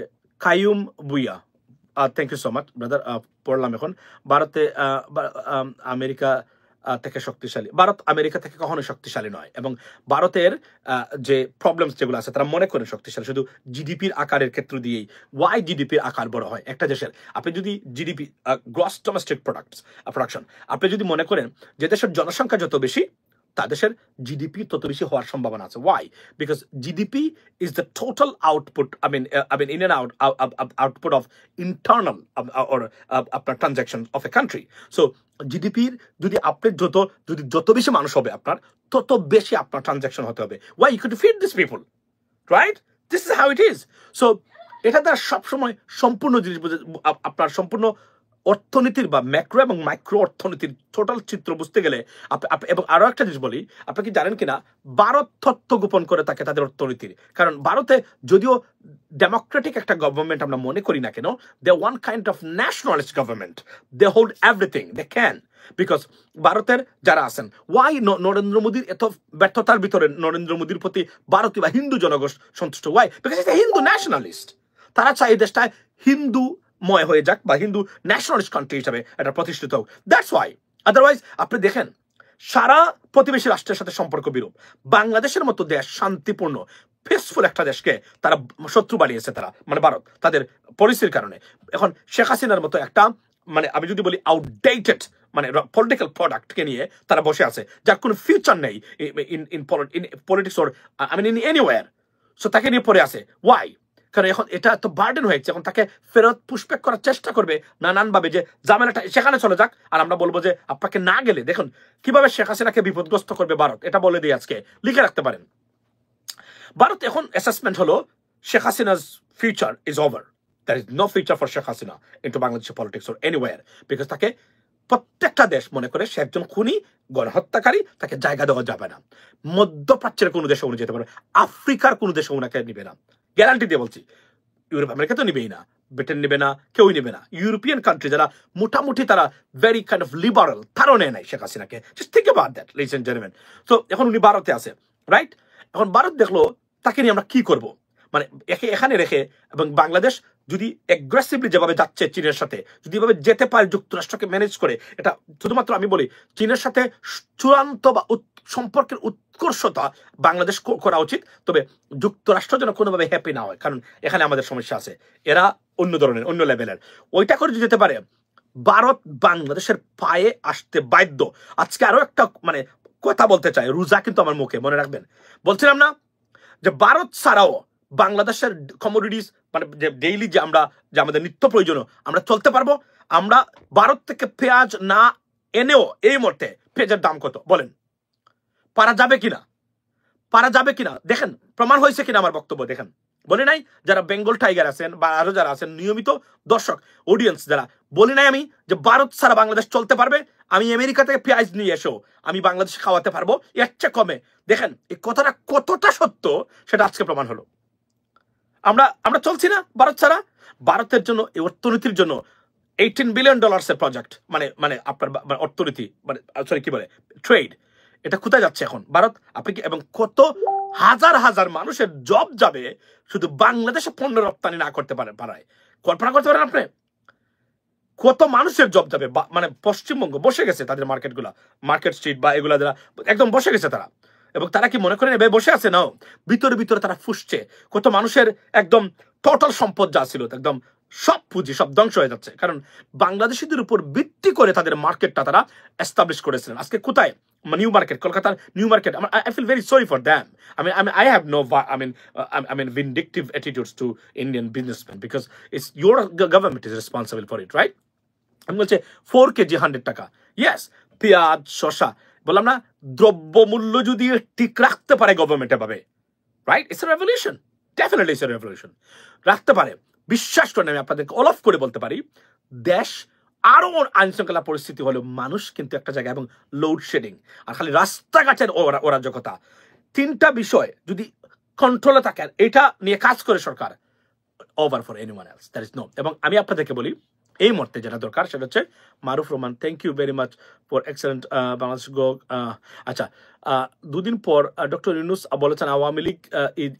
Kayum Bhuiya, thank you so much brother, পড়লাম। এখন ভারতে আমেরিকা থেকে শক্তিশালী, ভারত আমেরিকা থেকে কখনো শক্তিশালী নয়, এবং ভারতের যে প্রবলেমস যেগুলো আছে তারা মনে করেন শক্তিশালী শুধু জিডিপির আকারের ক্ষেত্র দিয়েই। ওয়াই জিডিপির আকার বড় হয় একটা দেশের? আপনি যদি জিডিপি, গ্রস ডোমেস্টিক প্রোডাকশন, আপনি যদি মনে করেন যে দেশের জনসংখ্যা যত বেশি তার দেশের জিডিপি তত বেশি হওয়ার সম্ভাবনা আছে। Why? Because GDP is the total output, I mean in and out output of internal or আপনার transaction of a country. So জিডিপির যদি আপনি যত বেশি মানুষ হবে আপনার, তত বেশি আপনার ট্রানজাকশন হতে হবে। Why? You could feed this people, right? This is how it is. So এটা দ্বারা সবসময় সম্পূর্ণ জিনিস আপনার সম্পূর্ণ অর্থনীতির বা ম্যাক্রো এবং মাইক্রো অর্থনীতির টোটাল চিত্র বুঝতে গেলে এবং আরো একটা জিনিস বলি, আপনি কি জানেন কিনা ভারত তথ্য গোপন করে থাকে তাদের অর্থনীতির? কারণ ভারতে যদিও ডেমোক্রেটিক একটা গভর্নমেন্ট আমরা মনে করি না কেন, they want kind of nationalist government, they hold everything they can. Because ভারতের যারা আছেন, ওয়াই নরেন্দ্র মোদীর এত ব্যর্থতার ভিতরে নরেন্দ্র মোদীর প্রতি ভারতীয় বা হিন্দু জনগোষ্ঠ সন্তুষ্ট? Why? Because it's a Hindu nationalist. তারা চায় এই দেশটা হিন্দু ময় হয়ে যাক বা হিন্দু ন্যাশনালিস্ট কান্ট্রি হিসাবে এটা প্রতিষ্ঠিত হোক। That's why. আদারওয়াইজ আপনি দেখেন সারা প্রতিবেশী রাষ্ট্রের সাথে সম্পর্ক বিরূপ। বাংলাদেশের মতো দেশ শান্তিপূর্ণ, পিসফুল একটা দেশকে তারা শত্রু বানিয়েছে, তারা মানে ভারত তাদের পলিসির কারণে। এখন শেখ হাসিনার মতো একটা মানে আমি যদি বলি আউটডেটেড মানে পলিটিক্যাল প্রোডাক্টকে নিয়ে তারা বসে আছে, যার কোনো ফিউচার নেই in politics or I mean in anywhere. So তাকে নিয়ে পড়ে আছে। ওয়াই? কারণ এখন এটা এত বার্ডেন হয়েছে, এখন তাকে ফেরত পুশব্যাক করার চেষ্টা করবে নানানভাবে, যে ঝামেলাটা সেখানে চলে যাক, আর আমরা বলবো যে আপনাকে না গেলে দেখুন কিভাবে শেখ হাসিনাকে বিপদগ্রস্ত করবে ভারত, এটা বলে দিয়ে আজকে লিখে রাখতে পারেন। ভারত এখন অ্যাসেসমেন্ট হলো Sheikh হাসিনা's future is over. There is no future for Sheikh Hasina into Bangladesh politics or anywhere, because তাকে প্রত্যেকটা দেশ মনে করে সে একজন খুনি, গণহত্যাকারী, তাকে জায়গা দেওয়া যাবে না। মধ্যপ্রাচ্যের কোনো দেশে উনি যেতে পারবে, আফ্রিকার কোনো দেশে ওনাকে নিবে না, গ্যারান্টি দিয়ে বলছি। ইউরোপ আমেরিকা তো নিবেই না, ব্রিটেন নেবে না, কেউই নেবে না। ইউরোপিয়ান কান্ট্রি যারা মোটামুটি তারা ভেরি কাইন্ড অফ লিবারাল, তারাও নেয় নাই শেখ হাসিনাকে। Just think about that, ladies and gentleman. তো এখন উনি ভারতে আছে, রাইট? এখন ভারত দেখলো তাকে নিয়ে আমরা কি করব, মানে একে এখানে রেখে, এবং বাংলাদেশ যদি অ্যাগ্রেসিভলি যেভাবে যাচ্ছে চীনের সাথে, যদি এভাবে যেতে পারে যুক্তরাষ্ট্রকে ম্যানেজ করে, এটা শুধুমাত্র আমি বলি চীনের সাথে চূড়ান্ত বা সম্পর্কের উৎকর্ষতা বাংলাদেশ করা উচিত। তবে যুক্তরাষ্ট্র যেন কোনোভাবে হ্যাপি না হয়, কারণ এখানে আমাদের সমস্যা আছে, এরা অন্য ধরনের অন্য লেভেলের। ওইটা করে যদি যেতে পারে, ভারত বাংলাদেশের পায়ে আসতে বাধ্য। আজকে আরো একটা মানে কথা বলতে চাই, রোজা কিন্তু আমার মুখে, মনে রাখবেন। বলছিলাম না যে ভারত ছাড়াও বাংলাদেশের কমোডিটিস মানে যে ডেইলি যে আমাদের নিত্য প্রয়োজনীয় আমরা চলতে পারবো। আমরা ভারত থেকে পেঁয়াজ না এনেও এই মুহূর্তে পেঁয়াজের দাম কত বলেন? পারা যাবে কিনা? পারা যাবে কিনা দেখেন, প্রমাণ হয়েছে কিনা আমার বক্তব্য দেখেন। বলি নাই যারা বেঙ্গল টাইগার আছেন বা আরো যারা আছেন নিয়মিত দর্শক অডিয়েন্স যারা, বলি নাই আমি যে ভারত ছাড়া বাংলাদেশ চলতে পারবে? আমি আমেরিকা থেকে পেঁয়াজ নিয়ে এসেও আমি বাংলাদেশে খাওয়াতে পারবো এর চেয়ে কমে। দেখেন এই কথাটা কতটা সত্য সেটা আজকে প্রমাণ হলো। আমরা চলছি না ভারত ছাড়া। ভারতের জন্য এই অর্থনীতির জন্য $18 বিলিয়ন এর প্রজেক্ট, মানে আপনার অর্থনীতি মানে সরি কি বলে ট্রেড, এটা কোথায় যাচ্ছে এখন ভারত? আপনি কি এবং কত হাজার হাজার মানুষের জব যাবে শুধু বাংলাদেশে পণ্য রপ্তানি না করতে পারায়? কল্পনা করতে পারেন আপনি কত মানুষের জব যাবে? মানে পশ্চিমবঙ্গ বসে গেছে, তাদের মার্কেটগুলা, মার্কেট স্ট্রিট বা এগুলা যারা একদম বসে গেছে তারা। এবং তারা কি মনে করেন এভাবে বসে আছে? নাও, ভিতরে ভিতরে তারা ফুসছে। কত মানুষের একদম টোটাল সম্পদ যা ছিল একদম সব পুঁজি সব ধ্বংস হয়ে যাচ্ছে, কারণ বাংলাদেশিদের উপর ভিত্তি করে তাদের মার্কেটটা তারা এস্টাবলিশ করেছিলেন। আজকে কোথায়? নিউ মার্কেট, কলকাতার new market. I feel very sorry for them. I have no vindictive attitudes to Indian businessmen, because it's your government is responsible for it, right? আমি বলছি 4 কেজি 100 টাকা। ইয়েস, পেঁয়াজ শসা, বললাম না, দ্রব্যমূল্য যদি ঠিক রাখতে পারে গভর্নমেন্টে পাবে, right? It's a revolution, definitely it's a revolution. রাখতে পারে, বিশ্বাস করেন, আমি আপনাদেরকে অলফ করে বলতে পারি, দেশ আরো আইন শৃঙ্খলা পরিস্থিতি হলো, মানুষ কিন্তু একটা জায়গায়, এবং লোডশেডিং আর খালি রাস্তাঘাটের অরাজকতা, তিনটা বিষয় যদি কন্ট্রোলে থাকে, এটা নিয়ে কাজ করে সরকার, over for anyone else, that is no. এবং আমি আপনাদেরকে বলি এই মুহূর্তে যেটা দরকার সেটা হচ্ছে Maruf Rahman, thank you very much for excellent Bangladesh go. আচ্ছা, দুদিন পর ডক্টর ইউনূস বলেছেন আওয়ামী লীগ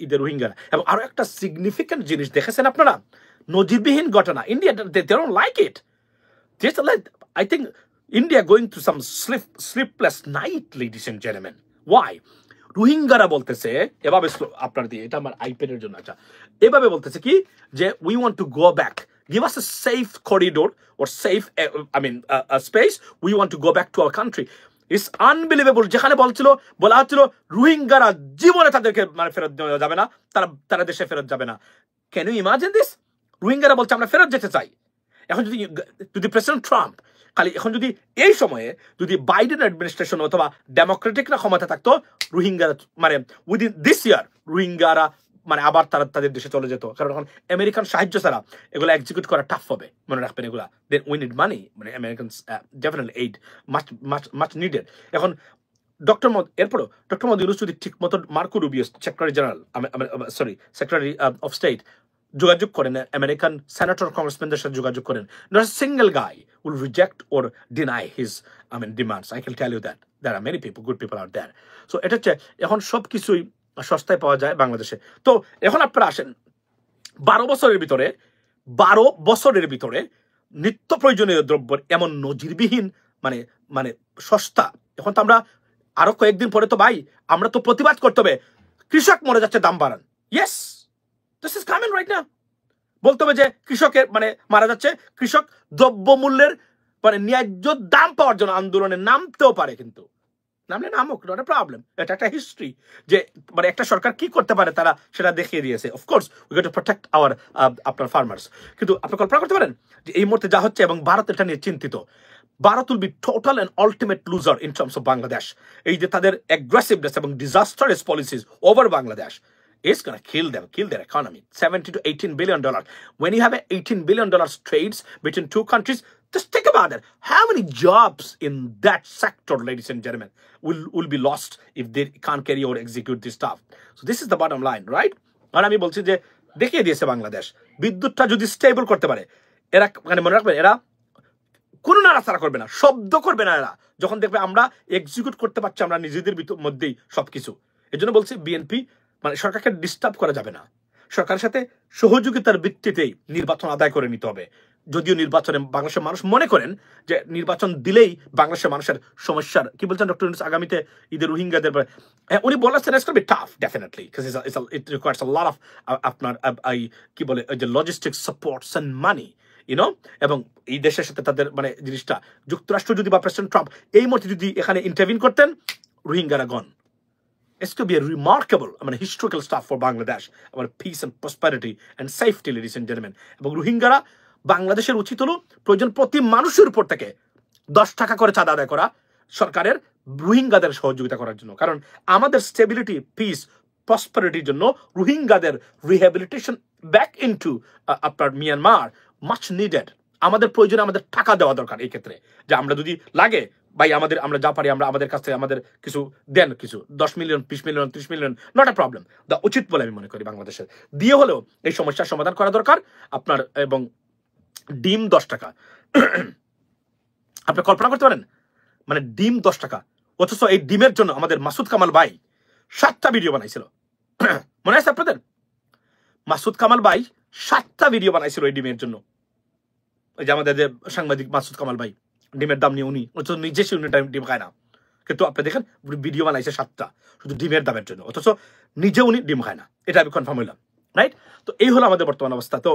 ঈদের রোহিঙ্গা, এবং আরো একটা সিগনিফিকেন্ট জিনিস দেখেছেন আপনারা, নজিরবিহীন ঘটনা। India they don't like it. Just like, I think India going through some sleepless night, ladies and gentlemen. Why? রোহিঙ্গারা বলতেছে এভাবে, আপনার দিয়ে এটা আমার আইপ্যাডের জন্য, আচ্ছা, এভাবে বলতেছে কি যে we want to go back, give us a safe corridor or safe a space, we want to go back to our country. It's unbelievable. যেখানে বলা হচ্ছিল রোহিঙ্গারা জীবনে তাদেরকে মানে ফেরত দেওয়া যাবে না, তারা দেশে ফেরত যাবে না। Can you imagine this? রোহিঙ্গারা বলছে আমরা ফেরত যেতে চাই। এখন যদি প্রেসিডেন্ট ট্রাম্প খালি এখন যদি এই সময়ে যদি বাইডেন অ্যাডমিনিস্ট্রেশন অথবা ডেমোক্রেটিকরা ক্ষমতা থাকতো, রোহিঙ্গারা মানে উইদিন দিস ইয়ার রোহিঙ্গারা মানে আবার তাদের দেশে চলে যেত, কারণ এখন আমেরিকান সাহায্য ছাড়া এগুলো এক্সিকিউট করা টাফ হবে, মনে রাখবেন এগুলা। দেন উই নিড মানি, মানে American definitely aid much needed. এখন এরপরও ডক্টর মোহাম্মদ ইউনূস যদি ঠিক মতো Marco Rubio secretary of state যোগাযোগ করেন, আমেরিকান সেনেটর কংগ্রেসম্যানদের সাথে যোগাযোগ করেন, not a single guy will reject or deny his demands. I can tell you that there are many people, good people out there. So এটা হচ্ছে এখন সব কিছুই সস্তায় পাওয়া যায় বাংলাদেশে। তো এখন আপনারা আসেন 12 বছরের ভিতরে নিত্য প্রয়োজনীয় দ্রব্যের এমন নজিরবিহীন মানে সস্তা। এখন তো আমরা আরো কয়েকদিন পরে তো ভাই আমরা তো প্রতিবাদ করতে হবে, কৃষক মরে যাচ্ছে দাম বাড়ান, yes, this is coming right now. বলতে হবে যে কৃষকের মানে মারা যাচ্ছে, কৃষক দ্রব্যমূল্যের মানে ন্যায্য দাম পাওয়ার জন্য আন্দোলনে নামতেও পারে, কিন্তু নামলে নামুক, নট এ প্রবলেম। এটা একটা হিস্ট্রি যে মানে একটা সরকার কি করতে পারে তারা সেটা দেখিয়ে দিয়েছে। Of course we got to protect our আপনার ফার্মার্স। কিন্তু আপনি কল্পনা করতে পারেন যে এই মুহূর্তে যা হচ্ছে, এবং ভারত এটা নিয়ে চিন্তিত। Bharat will be total and ultimate loser in terms of Bangladesh. এই যে তাদের অ্যাগ্রেসিভনেস এবং disastrous policies over Bangladesh is going to kill their economy. $70 to $18 billion. When you have a $18 billion trades between two countries, just think about it. How many jobs in that sector, ladies and gentlemen, will be lost if they can't carry or execute this stuff? So this is the bottom line, right? আর আমি বলছি যে দেখিয়ে দিয়েছে বাংলাদেশ বিদ্যুৎটা যদি stable করতে পারে, এরা মানে মনে রাখবেন এরা কোনো নাড়াচাড়া করবে না, শব্দ করবে না এরা, যখন দেখবে আমরা এক্সিকিউট করতে পারছি আমরা নিজেদের মধ্যেই সবকিছু। এই জন্য বলছি বিএনপি মানে সরকারকে ডিস্টার্ব করা যাবে না, সরকারের সাথে সহযোগিতার ভিত্তিতেই নির্বাচন আদায় করে নিতে হবে। যদিও নির্বাচনে বাংলাদেশের মানুষ মনে করেন যে নির্বাচন দিলেই বাংলাদেশের মানুষের সমস্যার কি বলছেন ডক্টর ইউনূস আগামীতে ঈদের রোহিঙ্গাদের, উনি বলেছেন it's gonna be tough definitely because it requires a lot of আপনার কি বলে যে logistic supports and money, you know, এবং এই দেশের সাথে তাদের মানে জিনিসটা যুক্তরাষ্ট্র যদি বা প্রেসিডেন্ট ট্রাম্প এই মুহূর্তে যদি এখানে ইন্টারভিন করতেন, রোহিঙ্গারা গন। It's going to be a remarkable, historical stuff for Bangladesh, about peace and prosperity and safety, ladies and gentlemen. এবং রোহিঙ্গারা বাংলাদেশের উচিত হলো প্রয়োজন প্রতি মানুষের উপর থেকে 10 টাকা করে চাঁদা আদায় করা সরকারের রোহিঙ্গাদের সহযোগিতা করার জন্য। কারণ আমাদের স্টেবিলিটি, পিস, প্রসপারিটির জন্য রোহিঙ্গাদের রিহ্যাবিলিটেশন ব্যাক ইনটু আপনার মিয়ানমার মাচ নিডেড। আমাদের প্রয়োজনে আমাদের টাকা দেওয়া দরকার এই ক্ষেত্রে, যে আমরা যদি লাগে ভাই আমরা যা পারি আমরা আমাদের কাছ থেকে আমাদের কিছু দেন, কিছু 10 million 20 million 30 million, not a problem, দা উচিত বলে আমি মনে করি বাংলাদেশের দিয়ে হলেও এই সমস্যার সমাধান করা দরকার আপনার। এবং ডিম 10 টাকা, আপনি কল্পনা করতে পারেন মানে ডিম 10 টাকা, অথচ এই ডিমের জন্য আমাদের মাসুদ কামাল ভাই 7টা ভিডিও বানাইছিল। মনে আছে আপনাদের? মাসুদ কামাল ভাই 7টা ভিডিও বানাইছিল এই ডিমের জন্য। ওই যে আমাদের যে সাংবাদিক মাসুদ কামাল ভাই, ডিমের দাম নিয়ে উনি নিজে ডিম খায় না, কিন্তু আপনি দেখেন ভিডিও বানাইছে 7টা শুধু ডিমের দামের জন্য, অথচ নিজে উনি ডিম খায় না। এটা আমি কনফার্ম হইলাম, রাইট? তো এই হলো আমাদের বর্তমান অবস্থা। তো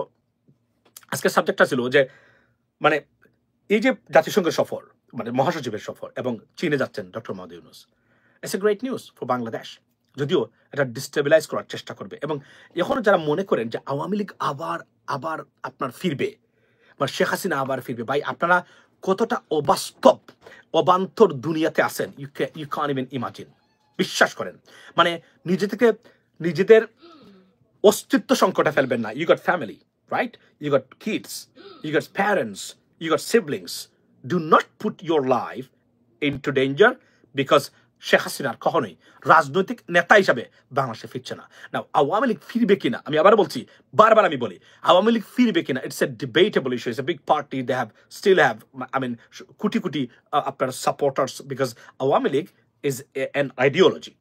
আজকের সাবজেক্টটা ছিল যে মানে এই যে জাতিসংঘের সফর, মানে মহাসচিবের সফর, এবং চীনে যাচ্ছেন doctor Mohammad Yunus, it's a great news for Bangladesh. যদিও এটা ডিস্টেবিলাইজ করার চেষ্টা করবে, এবং এখন যারা মনে করেন যে আওয়ামী লীগ আবার আপনার ফিরবে, মানে শেখ হাসিনা আবার ফিরবে, ভাই আপনারা কতটা অবাস্তব অবান্তর দুনিয়াতে আছেন, ইউ ক্যান ইভেন ইমাজিন। বিশ্বাস করেন, মানে নিজেদের অস্তিত্ব সংকটে ফেলবেন না। You got family, right? You got kids, you got parents, you got siblings. Do not put your life into danger because Sheikh হাসিনার কখনোই রাজনৈতিক নেতা হিসাবে বাংলাদেশে ফিরছে না। না, আওয়ামী লীগ ফিরবে কিনা, আমি আবার বলছি, বারবার আমি বলি, আওয়ামী লীগ ফিরবে কিনা, it's a debatable issue. It's a big party, they still have crore আপনার supporters, because Awami League is an ideology,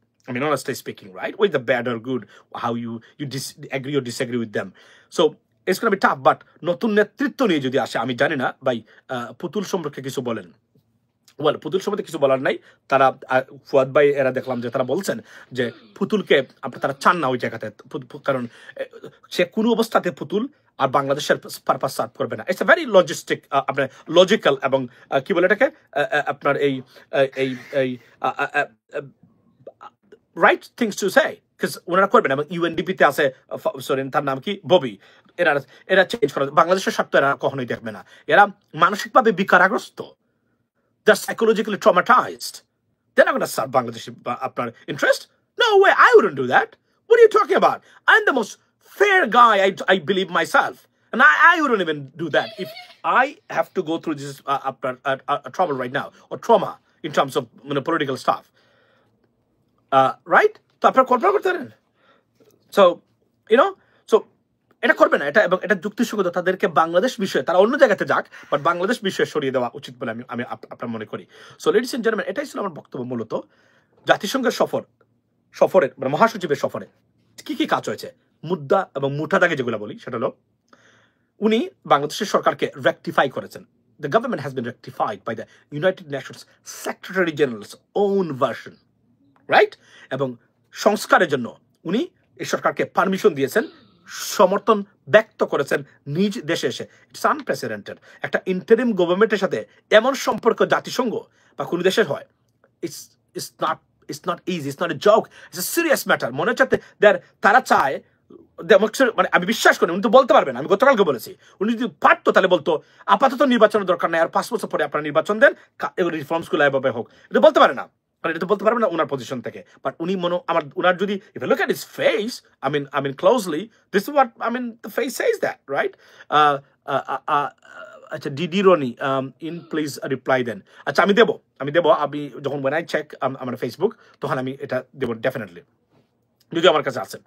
honestly speaking, right? With the bad or good, how you agree or disagree with them. So it's going to be tough, but নতুন নেতৃত্ব নিয়ে যদি আসে, আমি জানি না ভাই পুতুল সম্পর্কে কিছু বলেন। ওয়েল, পুতুল সম্বন্ধে কিছু বলার নাই। তারা ফুয়াদ ভাই এরা দেখলাম যে তারা বলছেন যে পুতুলকে তারা চান না ওই জায়গাতে, কারণ সে কোনো অবস্থাতে পুতুল আর বাংলাদেশের পারপাস সার্ভ করবে না। ইটস এ ভেরি লজিস্টিক, আপনার লজিক্যাল, এবং কি বলে এটাকে আপনার এই right things to say, because ওনারা করবেন। এবং ইউএনডিপিতে আছে, সরি তার নাম কি, ববি, এরা চেঞ্জ করা, বাংলাদেশের স্বার্থ এরা কখনোই দেখবে না। এরা মানসিকভাবে বিকারগ্রস্ত, they're psychologically traumatized. They're not going to serve Bangladesh interest. No way, I wouldn't do that. What are you talking about? I'm the most fair guy, I believe myself. And I wouldn't even do that if I have to go through this trouble right now, or trauma in terms of political stuff. Right? So, so এটা করবে না, এটা এবং এটা যুক্তিসঙ্গত। তাদেরকে বাংলাদেশ বিষয়ে, তারা অন্য জায়গাতে যাক, বাট বাংলাদেশ বিষয়ে সরিয়ে দেওয়া উচিত বলে আমি আপনার মনে করি। সো লেডিস এন্ড জেন্টলম্যান, এটাই ছিল আমার বক্তব্য। মূলত জাতিসংঘের সফরের মানে মহাসচিবের সফরে কি কি কাজ হয়েছে, মুদ্রা এবং মুঠা দাগে যেগুলো বলি, সেটা হলো উনি বাংলাদেশের সরকারকে রেকটিফাই করেছেন। The government has been rectified by the United Nations Secretary General's own version, right? এবং সংস্কারের জন্য উনি এই সরকারকে পারমিশন দিয়েছেন, সমর্থন ব্যক্ত করেছেন নিজ দেশে এসে। It's unprecedented. একটা ইন্টারিম গভর্নমেন্টের সাথে এমন সম্পর্ক জাতিসংঘ বা কোনো দেশের হয়, it's not easy, it's not a joke, it's a serious matter. মনে হচ্ছে তারা চায়, মানে আমি বিশ্বাস করি উনি তো বলতে পারবেন, আমি গতকালকে বলেছি, উনি যদি পারতো তাহলে বলতো আপাতত নির্বাচনের দরকার নাই, আর 5 বছর পরে আপনারা নির্বাচন দেন, এগুলো রিফর্মসগুলো এভাবে হোক। এটা বলতে পারে না, কারণ এটা তো বলতে পারবে না ওনার পজিশন থেকে। বাট উনি ওনার যদি if you look at his face, I mean closely, this is what the face says that, right? আচ্ছা, ডিডি রনি ইন প্লিজ রিপ্লাই দেন। আচ্ছা, আমি দেবো আমি যখন when I check আমার ফেসবুক, তখন আমি এটা দেবো ডেফিনেটলি, যদি আমার কাছে আছে।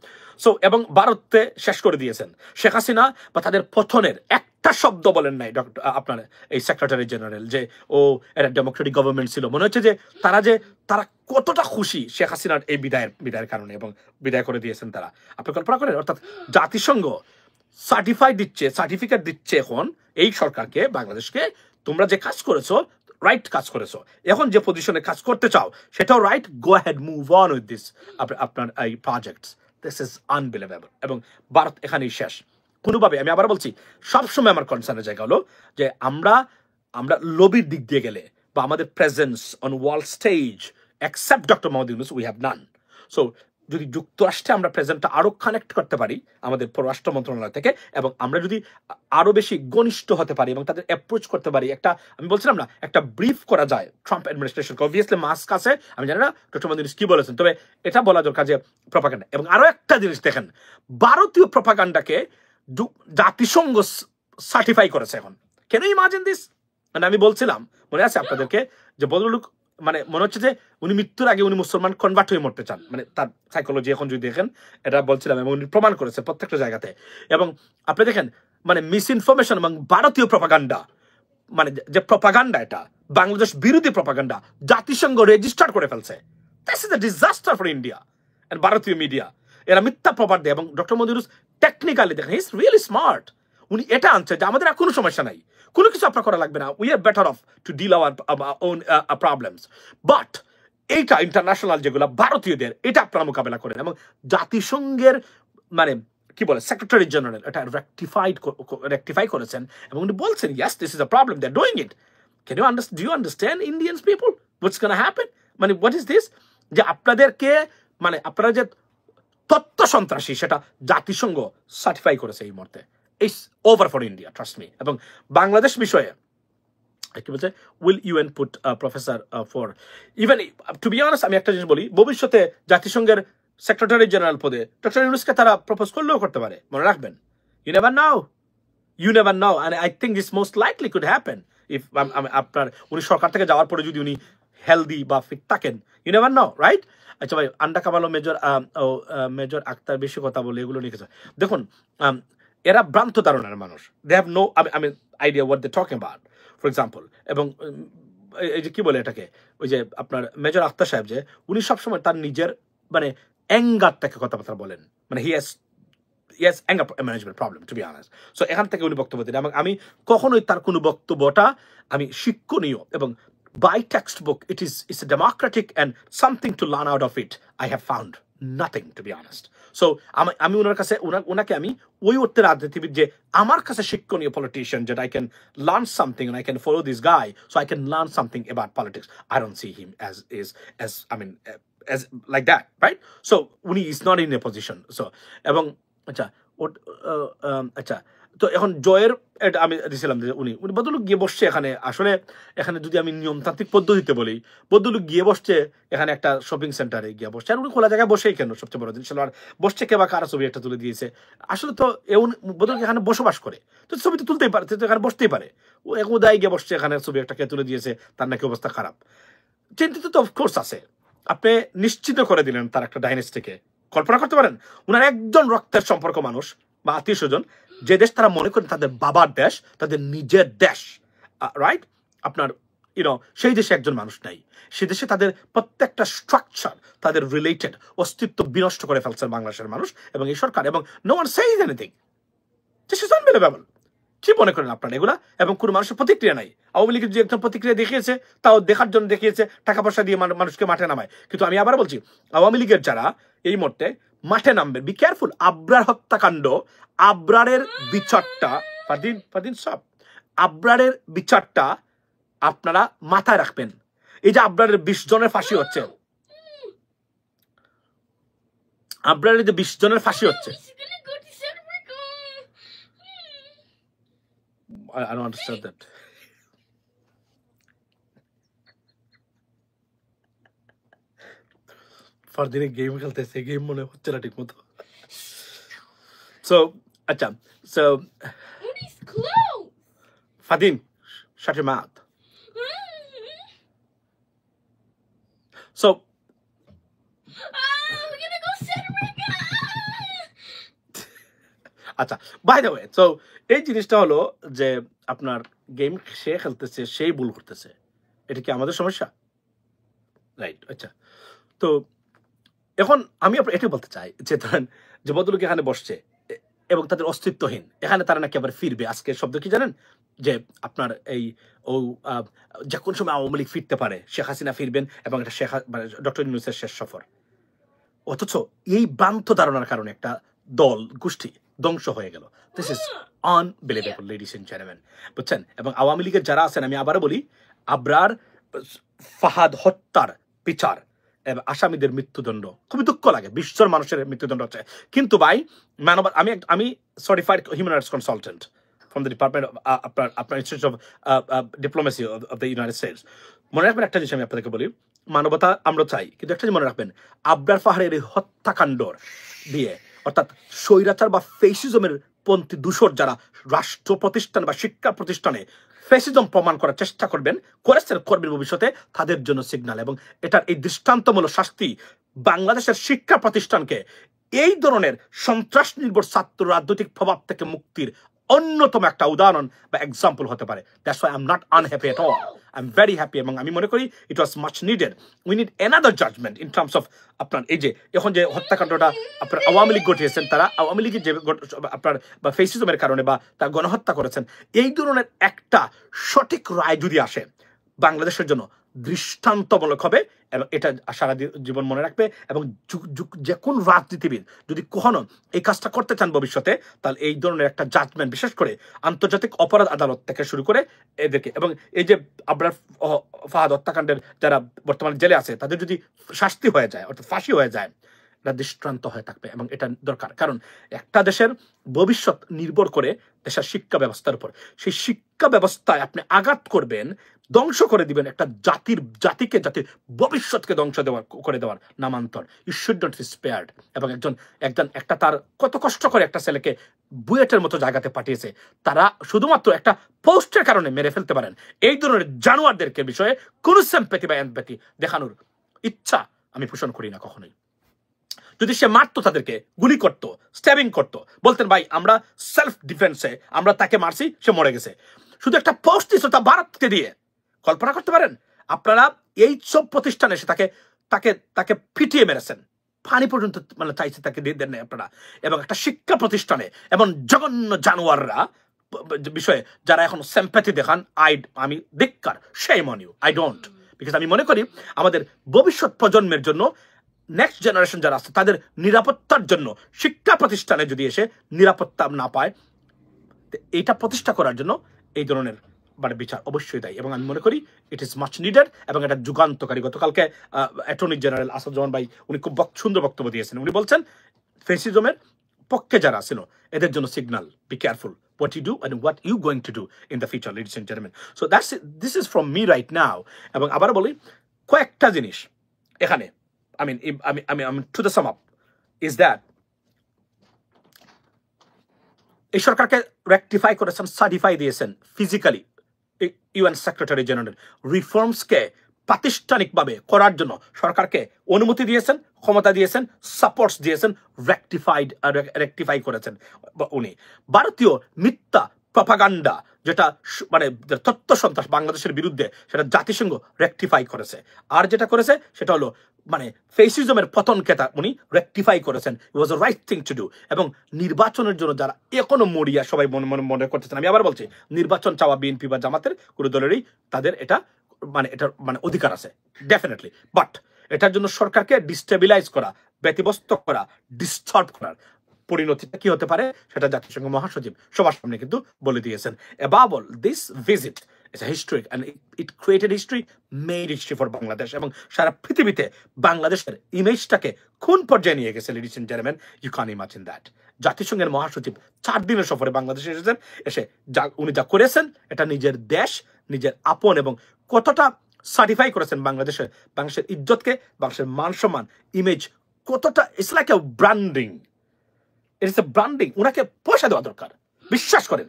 সো এবং ভারতে শেষ করে দিয়েছেন শেখ হাসিনা, বা তাদের পতনের একটা শব্দ বলেন নাই আপনার এই সেক্রেটারি জেনারেল, যে ও এটা ডেমোক্রেটিক গভর্নমেন্ট ছিল। মনে হচ্ছে যে তারা কতটা খুশি শেখ হাসিনার এই বিদায়ের কারণে, এবং বিদায় করে দিয়েছেন তারা। আপনি কল্পনা করেন, অর্থাৎ জাতিসংঘ সার্টিফিকেট দিচ্ছে এখন এই সরকারকে, বাংলাদেশকে, তোমরা যে কাজ করেছো রাইট কাজ করেছো, এখন যে পজিশনে কাজ করতে চাও সেটাও right, go head move on with this আপনার এই প্রজেক্টস। This is unbelievable. এবং ভারত এখানেই শেষ কোনোভাবে। আমি আবার বলছি, সবসময় আমার কনসার্নের জায়গা হলো যে আমরা লবির দিক দিয়ে গেলে, বা আমাদের presence on world stage, except doctor Mohammad Yunus, we have naan. So যদি যুক্তরাষ্ট্রে আমরা প্রেজেন্টটা আরো কানেক্ট করতে পারি আমাদের পররাষ্ট্র মন্ত্রণালয় থেকে, এবং আমরা যদি আরো বেশি ঘনিষ্ঠ হতে পারি এবং তাদের অ্যাপ্রোচ করতে পারি, আমি বলছিলাম না, একটা ব্রিফ করা যায় ট্রাম্প অ্যাডমিনিস্ট্রেশনকে। অবভিয়াসলি মাস্ক আছে, আমি জানি না ডক্টর মোহাম্মদ ইউনূস কি বলেছেন, তবে এটা বলা দরকার যে প্রপাগান্ডা। এবং আরো একটা জিনিস দেখেন, ভারতীয় প্রপাগান্ডাকে জাতিসংঘ সার্টিফাই করেছে এখন। কেন ইমাজিন দিস? মানে আমি বলছিলাম, মনে আছে আপনাদেরকে, যে বদলুক, মানে মনে হচ্ছে যে উনি মৃত্যুর আগে উনি মুসলমান কনভার্ট হয়ে মরতে চান, মানে তার সাইকোলজি এখন যদি দেখেন, এটা বলছিলাম, এবং উনি প্রমাণ করেছে প্রত্যেকটা জায়গাতে। এবং আপনি দেখেন, মানে মিস ইনফরমেশন এবং ভারতীয় প্রপাগান্ডা, মানে যে প্রপাগান্ডা, এটা বাংলাদেশ বিরোধী প্রপাগান্ডা জাতিসংঘ রেজিস্টার করে ফেলছে। This is a disaster for India and ভারতীয় মিডিয়া। এরা মিথ্যা প্রপার দেয়। এবং ডক্টর মোহাম্মদ ইউনূস টেকনিক্যালি দেখেন, হি ইজ রিয়েলি স্মার্ট। উনি এটা আনছে যে আমাদের আর কোনো সমস্যা নাই, কোনো কিছু আপনার করা লাগবে না, we are better off to deal our own problems. But এইটা ইন্টারন্যাশনাল যেগুলো ভারতীয়দের, এটা আপনারা মোকাবেলা করেন। এবং জাতিসংঘের মানে কি বলে সেক্রেটারি জেনারেল এটা রেকটিফাই করেছেন, এবং উনি বলছেন yes this is a problem, they are doing it. Can you understand, do you understand Indians people what's gonna happen? মানে হোয়াট ইজ দিস, যে আপনাদেরকে, মানে আপনারা যে তত্ত্ব সন্ত্রাসী, সেটা জাতিসংঘ সার্টিফাই করেছে এই মুহূর্তে। It's over for India, trust me. এবং বাংলাদেশ বিষয়ে কি বলছে, will UN put professor for even, to be honest, আমি একটা জিনিস বলি, ভবিষ্যতে জাতিসংঘের সেক্রেটারি জেনারেল পদে ডক্টর ইউনূসকে তারা প্রপোজ করলেও করতে পারে, মনে রাখবেন। You never know, and I think this most likely could happen if আপনার উনি সরকার থেকে যাওয়ার পরে যদি উনি হেলদি বা ফিট থাকেন, ইউ নেভার নো, রাইট? আচ্ছা ভাই, আন্ডা কামালো মেজর আক্তার বেশি কথা বলে এগুলো লিখেছে। দেখুন, এরা ভ্রান্ত ধারণার মানুষ, they have no idea what they talking about, for example. এবং এই যে কি বলে এটাকে, ওই যে আপনার মেজর আক্তার সাহেব, যে উনি সবসময় তার নিজের মানে অ্যাঙ্গার থেকে কথাবার্তা বলেন, মানে he has anger management problem, to be honest. So এখান থেকে উনি বক্তব্য দিন, এবং আমি কখনোই তার কোনো বক্তব্যটা আমি শিক্ষণীয়, এবং by textbook it's a democratic and something to learn out of it, I have found nothing, to be honest. So আমি ওনার কাছে ওনাকে আমি ওই অর্থে রাজনীতিবিদ যে আমার কাছে শিক্ষণীয় politician, that I can learn something and I can follow this guy so I can learn something about politics. I don't see him as like that, right? So উনি is not in a position. So এবং আচ্ছা তো এখন জয়ের আমি দিয়েছিলাম যে উনি বদলুক গিয়ে বসছে এখানে। আসলে এখানে যদি আমি নিয়মতান্ত্রিক পদ্ধতিতে বলি, বদলুক গিয়ে বসছে এখানে একটা শপিং সেন্টারে গিয়ে বসছে, আর উনি খোলা জায়গায় বসেই কেন, সবচেয়ে বড় জিনিস আর বসছে কে বা কারা ছবি একটা তুলে দিয়েছে। আসলে তো বদলুক এখানে বসবাস করে, তো ছবি তো তুলতেই পারে, তো এখানে বসতেই পারে। ও একদায় গিয়ে বসছে এখানে, ছবি একটা কে তুলে দিয়েছে, তার নাকি অবস্থা খারাপ। চিন্তিত তো অফকোর্স আছে। আপনি নিশ্চিত করে দিলেন তার একটা ডাইনেস্টিকে। কল্পনা করতে পারেন, উনার একজন রক্তের সম্পর্ক মানুষ বা আত্মীয় স্বজন, যে দেশ তারা মনে করেন তাদের বাবার দেশ, তাদের নিজের দেশ, রাইট? আপনার সেই দেশে একজন মানুষ নাই, সে দেশে তাদের প্রত্যেকটা স্ট্রাকচার, তাদের রিলেটেড অস্তিত্ব বিনষ্ট করে ফেলছেন বাংলাদেশের মানুষ এবং এই সরকার, এবং no one says anything. This is unbelievable. কি মনে করেন আপনারা এগুলা? এবং কোনো মানুষের প্রতিক্রিয়া নাই। আওয়ামী লীগের যে একজন প্রতিক্রিয়া দেখিয়েছে, তাও দেখার জন্য দেখিয়েছে, টাকা পয়সা দিয়ে মানুষকে মাঠে নামায়। কিন্তু আমি আবার বলছি, আওয়ামী লীগের যারা এই মুহূর্তে মাঠে নামবেন। Be careful. আবরার হত্যাকাণ্ড, আবরারের বিচারটা, ফারদিন সব আবরারের বিচারটা আপনারা মাথায় রাখবেন। এই যে আবরারের 20 জনের ফাঁসি হচ্ছে, আবরারের যে 20 জনের ফাঁসি হচ্ছে, I don't understand that. ফারদিনে গেম খেলতেছে, গেম মনে হচ্ছে না ঠিক মতো। So, আচ্ছা, so Fadin, shut your mouth. So, we're gonna go Santa Monica. আচ্ছা, বাই দ্য ওয়ে, সো এই জিনিসটা হলো যে আপনার গেম সে খেলতেছে, সেই ভুল করতেছে, এটা কি আমাদের সমস্যা? রাইট। আচ্ছা, তো এখন আমি এটাই বলতে চাই যে ধরেন যে ভদ্রলোক এখানে বসছে এবং তাদের অস্তিত্বহীন, এখানে তারা নাকি আবার ফিরবে। আজকে শব্দ কি জানেন? যে আপনার এই যে কোন সময় আওয়ামী লীগ ফিরতে পারে, শেখ হাসিনা ফিরবেন এবং এটা ডক্টর ইউনূসের শেষ সফর। অথচ এই ভ্রান্ত ধারণার কারণে একটা দল গোষ্ঠী ধ্বংস হয়ে গেল। This is unbelievable ladies and gentleman, বুঝছেন? এবং আওয়ামী লীগের যারা আছেন, আমি আবারও বলি, আবরার ফাহাদ হত্যার বিচার এবং আসামিদের মৃত্যুদণ্ড খুবই দুঃখ লাগে। 20 জন মানুষের মৃত্যুদণ্ড হচ্ছে। কিন্তু ভাই আমি certified human rights consultant from the Department of আপনার Institute of Diplomacy of the United States. মনে রাখবেন একটা জিনিস আমি আপনাদেরকে বলি, মানবতা আমরা চাই, কিন্তু একটা জিনিস মনে রাখবেন, আবরার ফাহাদের এই হত্যাকাণ্ড দিয়ে, অর্থাৎ স্বৈরাচার বা ফেসিজমের পন্থী দূষর যারা রাষ্ট্র প্রতিষ্ঠান বা শিক্ষা প্রতিষ্ঠানে ফেসিজম প্রমাণ করার চেষ্টা করবেন, করবেন ভবিষ্যতে, তাদের জন্য সিগন্যাল। এবং এটার এই দৃষ্টান্তমূলক শাস্তি বাংলাদেশের শিক্ষা প্রতিষ্ঠানকে এই ধরনের সন্ত্রাস নির্ভর ছাত্র রাজনৈতিক প্রভাব থেকে মুক্তির অন্যতম একটা উদাহরণ বা এক্সাম্পল হতে পারে। That's why I am not unhappy at all, I am very happy. এবং আমি মনে করি it was much needed. We need another judgement in terms of আপনার এই যে এখন যে হত্যাকাণ্ডটা আপনার আওয়ামী লীগ ঘটিয়েছেন, তারা আওয়ামী লীগের যে আপনার বা ফেসিজমের কারণে বা তার গণহত্যা করেছেন, এই ধরনের একটা সঠিক রায় যদি আসে, বাংলাদেশের জন্য দৃষ্টান্তমূলক হবে এবং এটা সারা জীবন মনে রাখবে। এবং যে কোন রাজনীতিবিদ যদি কখনো এই কাজটা করতে চান ভবিষ্যতে, তাহলে এই ধরনের একটা জাজমেন্ট, বিশেষ করে আন্তর্জাতিক অপরাধ আদালত থেকে শুরু করে এদেরকে, এবং এই যে আবরার ফাহাদ হত্যাকাণ্ডের যারা বর্তমানে জেলে আছে, তাদের যদি শাস্তি হয়ে যায়, অর্থাৎ ফাঁসি হয়ে যায়, এটা দৃষ্টান্ত হয়ে থাকবে। এবং এটা দরকার, কারণ একটা দেশের ভবিষ্যৎ নির্ভর করে দেশের শিক্ষা ব্যবস্থার উপর। সেই শিক্ষা ব্যবস্থায় আপনি আঘাত করবেন, ধ্বংস করে দিবেন একটা জাতির ভবিষ্যৎকে ধ্বংস করে দেওয়ার নামান্তর। You should not be spared. এবং একটা তার কত কষ্ট করে একটা ছেলেকে বুয়েটের মতো জায়গাতে পাঠিয়েছে, তারা শুধুমাত্র একটা পোস্টের কারণে মেরে ফেলতে পারেন। এই ধরনের জানোয়ারদেরকে বিষয়ে কোন সিম্প্যাথি বা এমপ্যাথি দেখানোর ইচ্ছা আমি পোষণ করি না কখনোই। যদি সে মারতো, তাদেরকে গুলি করতো, স্ট্যাবিং করতো, বলতেন ভাই আমরা সেলফ ডিফেন্সে আমরা তাকে মারছি, সে মরে গেছে, শুধু একটা পোস্ট দিয়েছে তা ভারতকে দিয়ে। কল্পনা করতে পারেন আপনারা এই সব প্রতিষ্ঠানে এসে তাকে পিটিয়ে মেরেছেন, পানি পর্যন্ত মানে চাইছে তাকে দিয়ে দেন নাই আপনারা। এবং একটা শিক্ষা প্রতিষ্ঠানে এমন জঘন্য জানোয়াররা বিষয়ে যারা এখন সিম্প্যাথি দেখান, আমি ধিক্কার, shame on you, I don't, because আমি মনে করি আমাদের ভবিষ্যৎ প্রজন্মের জন্য, নেক্সট জেনারেশন যারা আছে, তাদের নিরাপত্তার জন্য শিক্ষা প্রতিষ্ঠানে যদি এসে নিরাপত্তা না পায়, এইটা প্রতিষ্ঠা করার জন্য এই ধরনের মানে বিচার অবশ্যই দায়ী। এবং আমি মনে করি ইট ইজ মাচ নিডেড এবং এটা যুগান্তকারী। গতকালকে অ্যাটর্নি জেনারেল আসাদুজ্জামান ভাই উনি খুব সুন্দর বক্তব্য দিয়েছেন। উনি বলছেন ফেসিজমের পক্ষে যারা ছিল এদের জন্য signal, be careful what you do and what you going to do in the future, ladies and gentlemen. So this is from me right now. এবং আবার বলি কয়েকটা জিনিস এখানে, I mean to the sum up is that এই সরকারকে rectify করেছেন, certify দিয়েছেন ফিজিক্যালি ইউএন সেক্রেটারি জেনারেল। রিফর্মসকে প্রাতিষ্ঠানিকভাবে করার জন্য সরকারকে অনুমতি দিয়েছেন, ক্ষমতা দিয়েছেন, সাপোর্টস দিয়েছেন, রেকটিফাই করেছেন উনি। ভারতীয় মিথ্যা প্রপাগান্ডা যেটা মানে তথ্য সন্ত্রাস বাংলাদেশের বিরুদ্ধে, সেটা জাতিসংঘ রেকটিফাই করেছে। আর যেটা করেছে সেটা হলো মানে ফেসিজমের পতনকে উনি রেকটিফাই করেছেন। ইট ওয়াজ আ রাইট থিং টু ডু। এবং নির্বাচনের জন্য যারা এখনো মরিয়া সবাই মনে করতেছেন, আমি আবার বলছি, নির্বাচন চাওয়া বিএনপি বা জামাতের কোনো দলেরই তাদের এটা মানে অধিকার আছে ডেফিনেটলি, বাট এটার জন্য সরকারকে ডিস্টেবিলাইজ করা ব্যতিব্যস্ত করা, ডিস্টার্ব করার পরিণতিটা কি হতে পারে সেটা জাতিসংঘ মহাসচিব সবার সামনে কিন্তু বলে দিয়েছেন। Above all, this visit is a historic and it created history, made history for Bangladesh, এবং সারা পৃথিবীতে বাংলাদেশের ইমেজটাকে কোন পর্যায়ে নিয়ে গেছে, ladies and gentlemen, you can't imagine that. জাতিসংঘের মহাসচিব 4 দিনের সফরে বাংলাদেশে এসেছেন, এসে উনি যা করেছেন এটা নিজের দেশ, নিজের আপন, এবং কতটা সার্টিফাই করেছেন বাংলাদেশের ইজ্জতকে, বাংলাদেশের মান সম্মান, ইমেজ কতটা, it's like a branding, it's a branding. উনাকে পয়সা দেওয়া দরকার, বিশ্বাস করেন।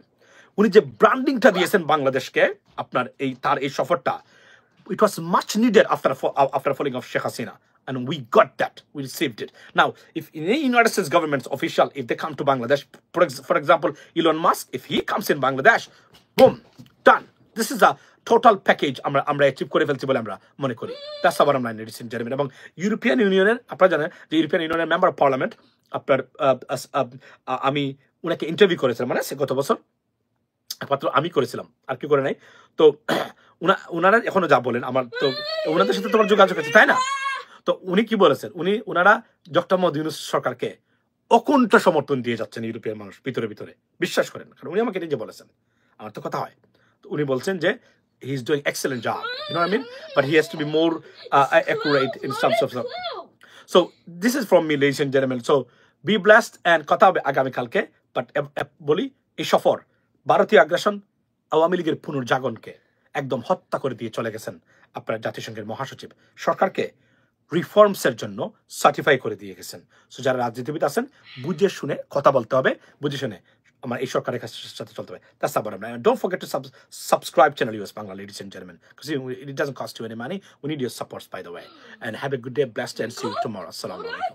উনি যে ব্র্যান্ডিংটা দিয়েছেন বাংলাদেশকে, আপনার তার এই সফরটা, it was much needed after falling of Sheikh Hasina, and we got that, we received it. Now, if in the United States government's official, if they come to Bangladesh, for example, Elon Musk, if he comes in Bangladesh, boom, done. This is a total package আমরা achieve করে ফেলছি বলে আমরা মনে করি। That's our আমরা ladies and gentlemen। এবং European ইউনিয়নের, আপনারা জানেন যে ইউরোপিয়ান ইউনিয়নের মেম্বার অফ পার্লামেন্ট, আপনার আমি উনাকে ইন্টারভিউ করেছিলাম, মানে গত বছর একমাত্র আমি করেছিলাম, আর কি করে নাই। তো উনারা এখনো যা বলেন, আমার তো ওনাদের সাথে তোমার যোগাযোগ আছে, তাই না? তো উনি কি বলেছেন, উনারা ডক্টর মোহাম্মদ ইউনূস সরকারকে অকুণ্ঠ সমর্থন দিয়ে যাচ্ছেন ইউরোপিয়ান মানুষ ভিতরে ভিতরে, বিশ্বাস করেন, কারণ উনি আমাকে নিজে বলেছেন, আমার তো কথা হয়। তো উনি বলছেন যে he is doing excellent job, you know what I mean, but he has to be more accurate in some stuff. So this is from me, ladies and gentlemen, so be blessed, and কথা হবে আগামী কালকে। But বলি, এই সফর ভারতীয় আগ্রাসন, আওয়ামী লীগের পুনর্জাগরণকে একদম হত্যা করে দিয়ে চলে গেছেন আপনার জাতিসংঘের মহাসচিব, সরকারকে রিফর্মসের জন্য সার্টিফাই করে দিয়ে গেছেন। সো যারা রাজনীতিবিদ আছেন, বুঝে শুনে কথা বলতে হবে, বুঝে শুনে আমার এই সরকারের সাথে চলতে হবে। That's about it. Don't forget to subscribe channel US Bangla, ladies and gentlemen, because it doesn't cost you any money. We need your support, by the way. And have a good day, blessed, and see you tomorrow. Assalamu alaikum.